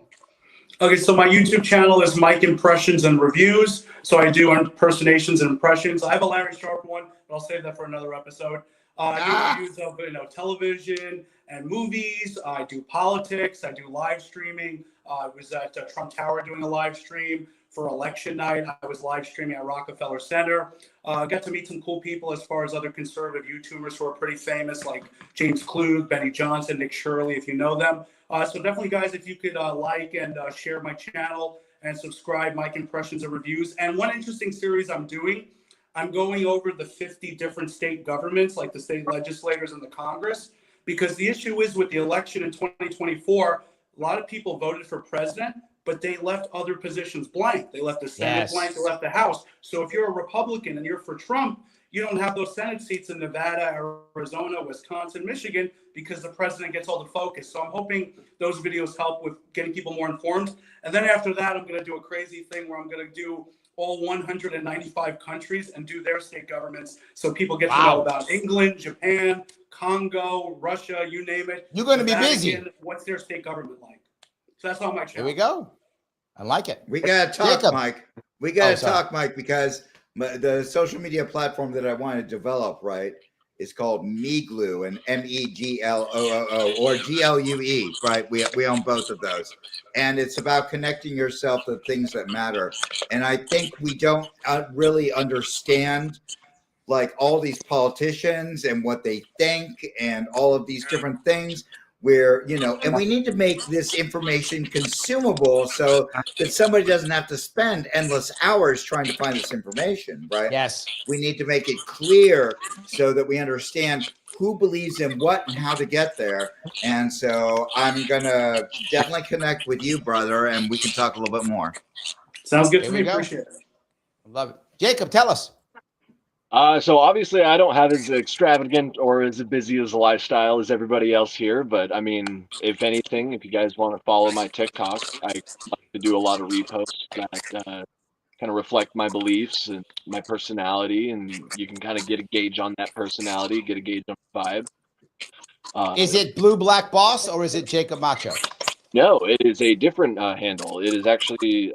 Okay, so my YouTube channel is Mike Impressions and Reviews. So I do impersonations and impressions. I have a Larry Sharpe one, but I'll save that for another episode. I do reviews of television and movies. I do politics. I do live streaming. I was at Trump Tower doing a live stream. For election night, I was live streaming at Rockefeller Center. Got to meet some cool people as far as other conservative YouTubers who are pretty famous, like James Klug, Benny Johnson, Nick Shirley, if you know them. So definitely, guys, if you could like and share my channel and subscribe, Mike Impressions and Reviews. And one interesting series I'm doing, I'm going over the 50 different state governments, like the state legislators and the Congress, because the issue is with the election in 2024, a lot of people voted for president, but they left other positions blank. They left the Senate blank, they left the House. So if you're a Republican and you're for Trump, you don't have those Senate seats in Nevada, Arizona, Wisconsin, Michigan, because the president gets all the focus. So I'm hoping those videos help with getting people more informed. And then after that, I'm going to do a crazy thing where I'm going to do all 195 countries and do their state governments so people get to know about England, Japan, Congo, Russia, you name it. You're going to be busy. What's their state government like? So that's on my channel. Here we go. I like it. We got to talk, Jacob. Mike. We got to talk, Mike, because the social media platform that I want to develop, right, is called Megloo, and MEGLOOO or GLUE, right? We own both of those. And it's about connecting yourself to things that matter. And I think we don't really understand like all these politicians and what they think and all of these different things where, and we need to make this information consumable so that somebody doesn't have to spend endless hours trying to find this information, right? Yes. We need to make it clear so that we understand who believes in what and how to get there. And so I'm going to definitely connect with you, brother, and we can talk a little bit more. Sounds good to me. Appreciate it. Love it. Jacob, tell us. So obviously I don't have as extravagant or as busy as a lifestyle as everybody else here, but I mean, if anything, if you guys want to follow my TikTok, I like to do a lot of reposts that kind of reflect my beliefs and my personality, and you can kind of get a gauge on that personality, get a gauge on the vibe. Is it Blue Black Boss or is it Jacob Macho? No, it is a different handle. It is actually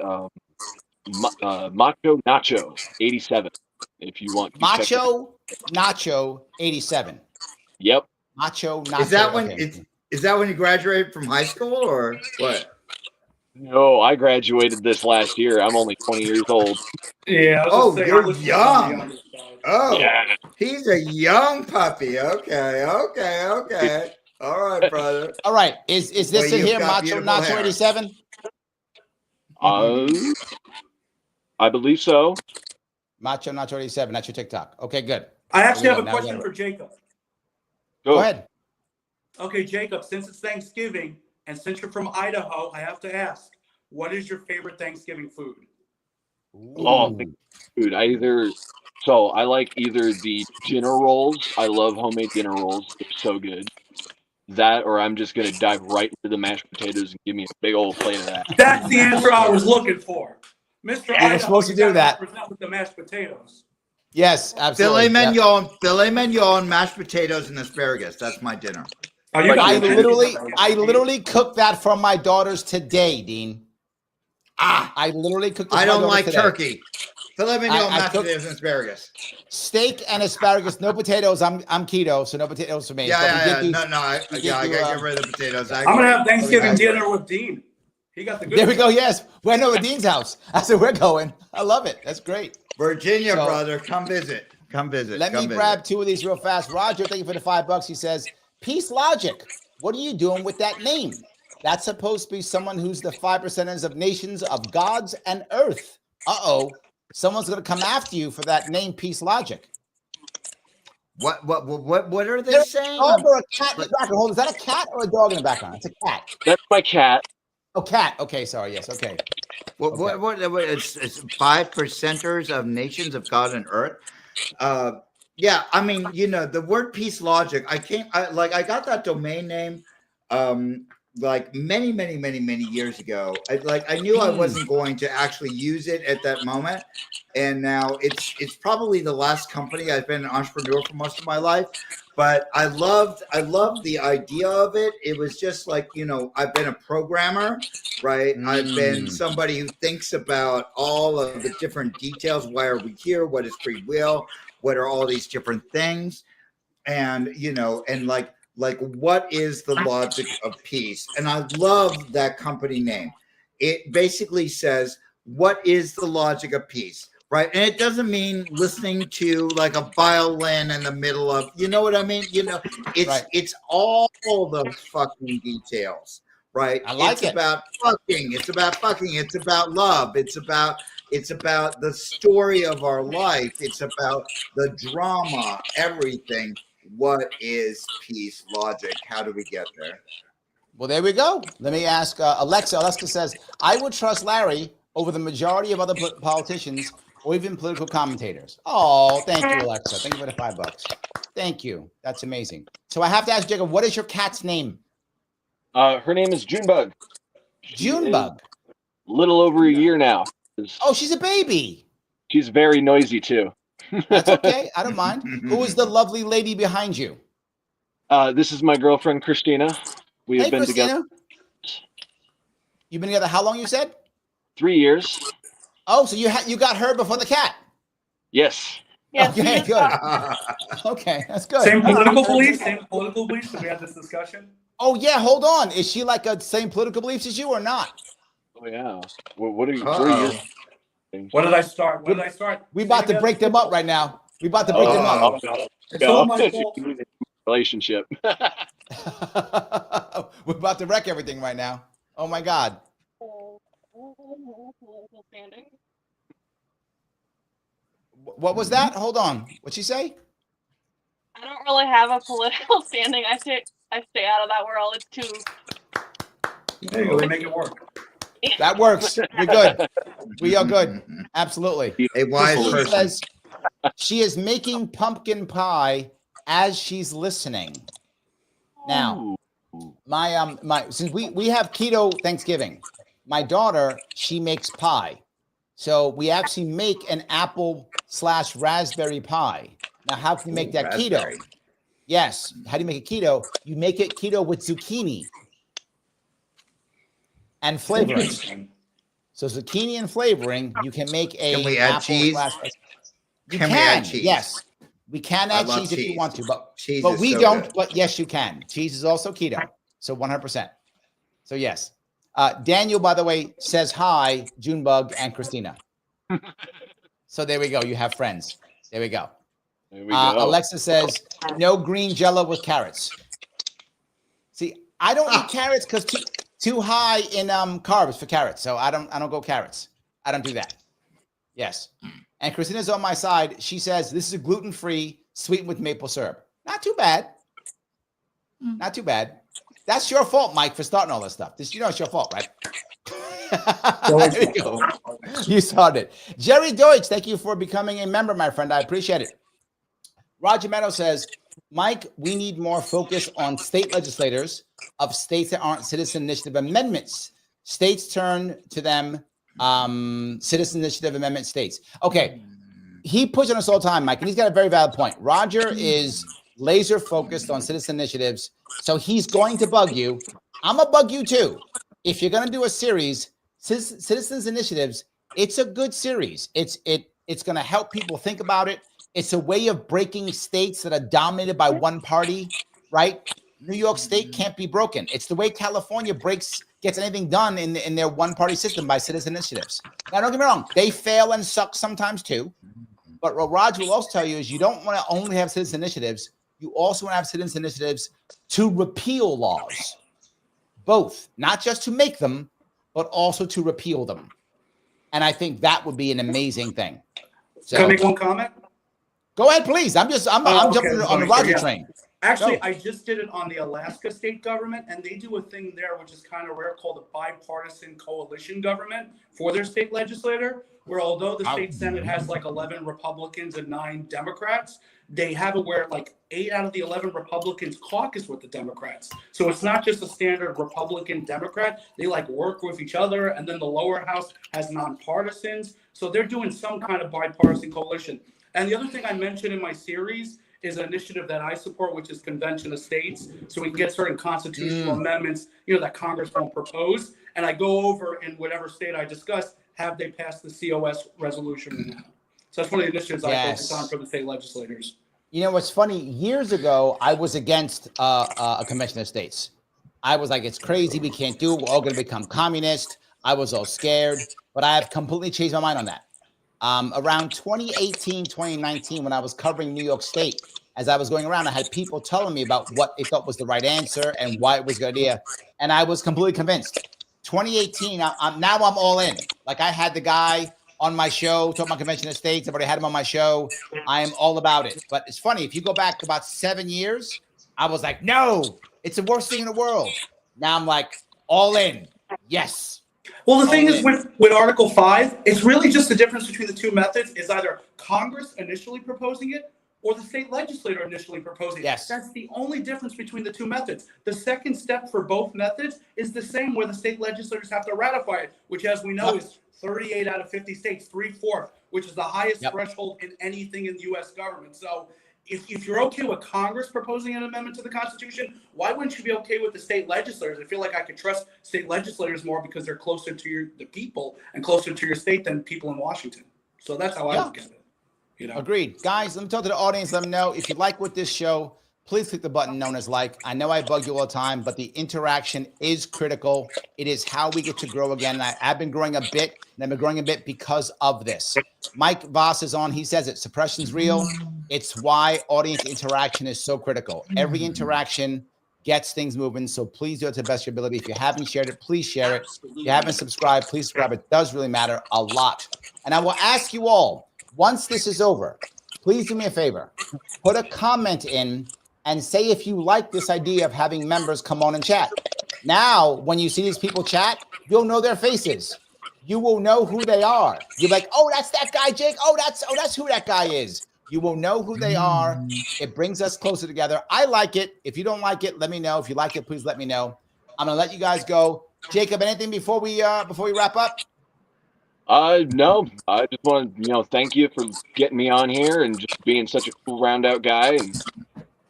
Macho Nacho 87. If you want Macho Nacho 87. Yep. Macho Nacho. Is that when you graduated from high school or what? No, I graduated this last year. I'm only 20 years old. Yeah. Oh, you're young. Oh, yeah. He's a young puppy. Okay. All right, brother. All right. Is this in here, Macho Nacho 87? I believe so. Macho Nacho 87. That's your TikTok. Okay, good. I actually have a question for Jacob. Go ahead. Okay, Jacob, since it's Thanksgiving and since you're from Idaho, I have to ask, what is your favorite Thanksgiving food? Oh, dude, I like either the dinner rolls. I love homemade dinner rolls. They're so good. That, or I'm just going to dive right into the mashed potatoes and give me a big old plate of that. That's the answer I was looking for. Mr. You're supposed to do that. With the mashed potatoes. Yes, absolutely. Filet mignon, mashed potatoes, and asparagus. That's my dinner. I literally cooked that for my daughters today, Dean. I literally cooked this. I don't like turkey. Filet mignon, mashed potatoes, and asparagus. Steak and asparagus, no potatoes. I'm keto, so no potatoes for me. I gotta get rid of the potatoes. I'm gonna have Thanksgiving dinner with Dean. He got the good. There we go. Yes, we're over Dean's house. I said we're going. I love it. That's great. Virginia, brother, come visit. Let me grab two of these real fast. Roger, thank you for the $5. He says, Peace Logic. What are you doing with that name? That's supposed to be someone who's the 5% of nations of gods and earth. someone's going to come after you for that name, Peace Logic. What are they saying? Dog or a cat in the background? Hold, is that a cat or a dog in the background? It's a cat. That's my cat. Oh, cat. Okay, sorry. Yes. Okay. What it's 5% of nations of God and earth. Yeah, I mean, the word Peace Logic, I got that domain name like many years ago. I knew I wasn't going to actually use it at that moment. And now it's probably the last company. I've been an entrepreneur for most of my life, but I loved the idea of it. It was just like, I've been a programmer, right? I've been somebody who thinks about all of the different details. Why are we here? What is free will? What are all these different things? And, and like what is the logic of peace? And I love that company name. It basically says, what is the logic of peace? Right. And it doesn't mean listening to like a violin in the middle of, you know what I mean? It's all the fucking details. Right. I like it. About fucking. It's about fucking. It's about love. It's about the story of our life. It's about the drama, everything. What is peace logic? How do we get there? Well, there we go. Let me ask Alexa. Alexa says, I would trust Larry over the majority of other politicians or even political commentators. Oh, thank you, Alexa. Thank you for the $5. Thank you. That's amazing. So I have to ask Jacob, what is your cat's name? Her name is Junebug. Junebug. Little over a year now. Oh, she's a baby. She's very noisy too. That's okay. I don't mind. Who is the lovely lady behind you? This is my girlfriend, Christina. We have been together. You've been together how long, you said? 3 years. Oh, so you got her before the cat? Yes. Okay, good. Okay, that's good. Same political beliefs? Did we have this discussion? Oh, yeah, hold on. Is she like the same political beliefs as you or not? Oh, yeah. What are you? When did I start? We about to break them up right now. We about to break them up. It's all my fault. Relationship. We're about to wreck everything right now. Oh, my God. What was that? Hold on. What'd she say? I don't really have a political standing. I stay out of that world. It's too. There you go. We make it work. That works. We're good. We are good. Absolutely. A wise She person. says she is making pumpkin pie as she's listening. Now, my since we have keto Thanksgiving, my daughter, she makes pie. So we actually make an apple/raspberry pie. Now, how can you make that keto? Yes. How do you make it keto? You make it keto with zucchini and flavoring. So zucchini and flavoring, you can make a. Can we add cheese? Can we add cheese? Yes. We can add cheese if you want to, but we don't. Good. But yes, you can. Cheese is also keto. So 100%. So yes. Daniel, by the way, says hi, Junebug and Christina. So there we go. You have friends. There we go. Alexa says no green Jell-O with carrots. See, I don't eat carrots because too high in carbs for carrots. So I don't go carrots. I don't do that. Yes. And Christina's on my side. She says this is a gluten-free, sweetened with maple syrup. Not too bad. Not too bad. That's your fault, Mike, for starting all this stuff. It's your fault, right? There you go. You started. Jerry Deutsch, thank you for becoming a member, my friend. I appreciate it. Roger Meadow says, Mike, we need more focus on state legislators of states that aren't citizen initiative amendments. States turn to them, citizen initiative amendment states. Okay. He puts on us all the time, Mike, and he's got a very valid point. Roger is laser focused on citizen initiatives. So he's going to bug you. I'm going to bug you too. If you're going to do a series, Citizens Initiatives, it's a good series. It's going to help people think about it. It's a way of breaking states that are dominated by one party, right? New York State can't be broken. It's the way California gets anything done in their one-party system by citizen initiatives. Now, don't get me wrong. They fail and suck sometimes too. But what Roger will also tell you is you don't want to only have citizen initiatives. You also want to have citizen initiatives to repeal laws. Both, not just to make them, but also to repeal them. And I think that would be an amazing thing. So, Can I make one comment? Go ahead, please. I'm jumping on the Roger train. Actually, I just did it on the Alaska state government, and they do a thing there, which is kind of rare, called a bipartisan coalition government for their state legislator, where although the state Senate has like 11 Republicans and 9 Democrats, they have it where like 8 out of the 11 Republicans caucus with the Democrats. So it's not just a standard Republican Democrat. They like work with each other, and then the lower house has nonpartisans. So they're doing some kind of bipartisan coalition. And the other thing I mentioned in my series is an initiative that I support, which is Convention of States. So we can get certain constitutional amendments, that Congress won't propose. And I go over in whatever state I discuss, have they passed the COS resolution or not? So that's one of the initiatives I focus on for the state legislators. You know what's funny? Years ago, I was against a Convention of States. I was like, it's crazy. We can't do it. We're all going to become communist. I was all scared, but I have completely changed my mind on that. Around 2018, 2019, when I was covering New York State, as I was going around, I had people telling me about what they thought was the right answer and why it was a good idea. And I was completely convinced. 2018, I'm all in. Like I had the guy on my show, talking about Convention of States. I've already had him on my show. I am all about it. But it's funny, if you go back about 7 years, I was like, no, it's the worst thing in the world. Now I'm like, all in. Yes. Well, the thing is with Article 5, it's really just the difference between the two methods is either Congress initially proposing it or the state legislator initially proposing it. Yes. That's the only difference between the two methods. The second step for both methods is the same, where the state legislators have to ratify it, which, as we know, is 38 out of 50 states, 3/4, which is the highest threshold in anything in the U.S. government. So if you're okay with Congress proposing an amendment to the Constitution, why wouldn't you be okay with the state legislators? I feel like I could trust state legislators more because they're closer to the people and closer to your state than people in Washington. So that's how I look at it. Agreed. Guys, let me talk to the audience. Let them know if you like with this show, please click the button known as like. I know I bug you all the time, but the interaction is critical. It is how we get to grow again. And I've been growing a bit, and I've been growing a bit because of this. Mike Voss is on. He says it. Suppression's real. It's why audience interaction is so critical. Every interaction gets things moving. So please do it to the best of your ability. If you haven't shared it, please share it. If you haven't subscribed, please subscribe. It does really matter a lot. And I will ask you all, once this is over, please do me a favor. Put a comment in and say if you like this idea of having members come on and chat. Now, when you see these people chat, you'll know their faces. You will know who they are. You're like, oh, that's that guy, Jake. Oh, that's who that guy is. You will know who they are. It brings us closer together. I like it. If you don't like it, let me know. If you like it, please let me know. I'm gonna let you guys go. Jacob, anything before we wrap up? No. I just want to, thank you for getting me on here and just being such a cool round out guy. And it's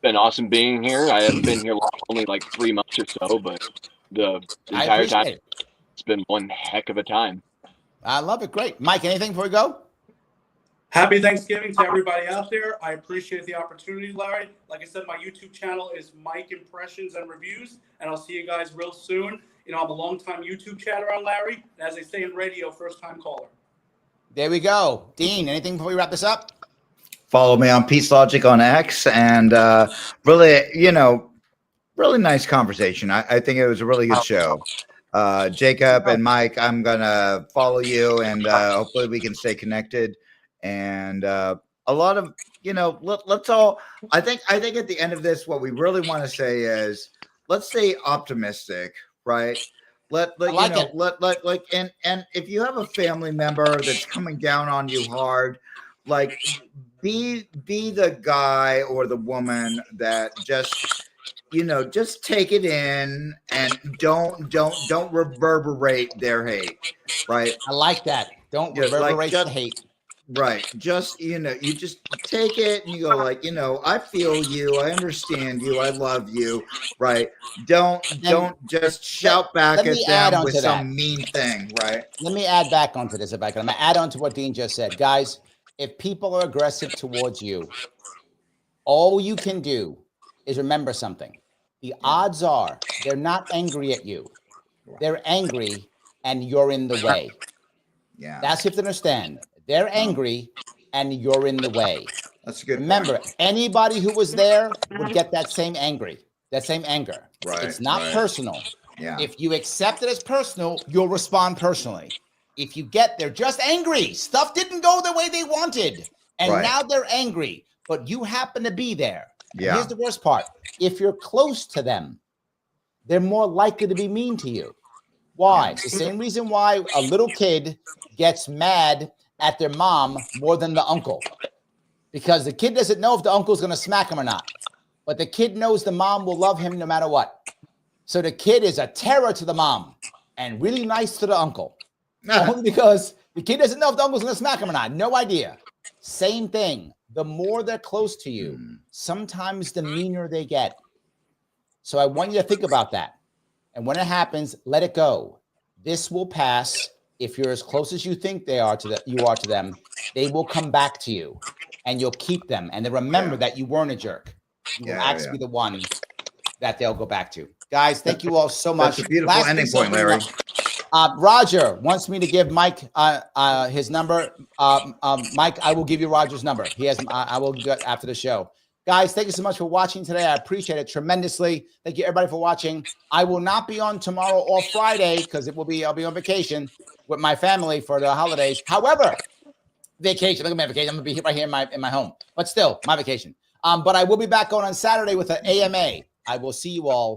been awesome being here. I haven't been here long, only like 3 months or so, but the entire time it's been one heck of a time. I love it. Great. Mike, anything before we go? Happy Thanksgiving to everybody out there. I appreciate the opportunity, Larry. Like I said, my YouTube channel is Mike Impressions and Reviews, and I'll see you guys real soon. I'm a long-time YouTube chatter on Larry. And as they say in radio, first-time caller. There we go. Dean, anything before we wrap this up? Follow me on Peace Logic on X. And really, really nice conversation. I think it was a really good show. Jacob and Mike, I'm going to follow you, and hopefully we can stay connected. And a lot of, let's all, I think at the end of this, what we really want to say is, let's stay optimistic. Right. And if you have a family member that's coming down on you hard, like be the guy or the woman that just take it in and don't reverberate their hate. Right. I like that. Don't reverberate the hate. Right. Just, you just take it and you go like, I feel you. I understand you. I love you. Right. Don't just shout back at them with some mean thing. Right. Let me add back onto this. I'm going to add on to what Dean just said. Guys, if people are aggressive towards you, all you can do is remember something. The odds are they're not angry at you. They're angry and you're in the way. Yeah. That's what you have to understand. They're angry and you're in the way. That's a good Remember, anybody who was there would get that same anger. Right. It's not personal. Yeah. If you accept it as personal, you'll respond personally. if you get there just angry, stuff didn't go the way they wanted, and now they're angry, but you happen to be there. Yeah. Here's the worst part. If you're close to them, they're more likely to be mean to you. Why? It's the same reason why a little kid gets mad at their mom more than the uncle. Because the kid doesn't know if the uncle's going to smack him or not. But the kid knows the mom will love him no matter what. So the kid is a terror to the mom and really nice to the uncle. Only because the kid doesn't know if the uncle's going to smack him or not. No idea. Same thing. The more they're close to you, sometimes the meaner they get. So I want you to think about that. And when it happens, let it go. This will pass. If you're as close as you think they are to them, they will come back to you, and you'll keep them. And then remember that you weren't a jerk. You will actually be the one that they'll go back to. Guys, thank you all so much. That's a beautiful ending point, Larry. Roger wants me to give Mike his number. Mike, I will give you Roger's number. He has. I will do it after the show. Guys, thank you so much for watching today. I appreciate it tremendously. Thank you, everybody, for watching. I will not be on tomorrow or Friday because I'll be on vacation with my family for the holidays. However, vacation. Look at my vacation. I'm gonna be right here in my home. But still, my vacation. But I will be back on Saturday with an AMA. I will see you all.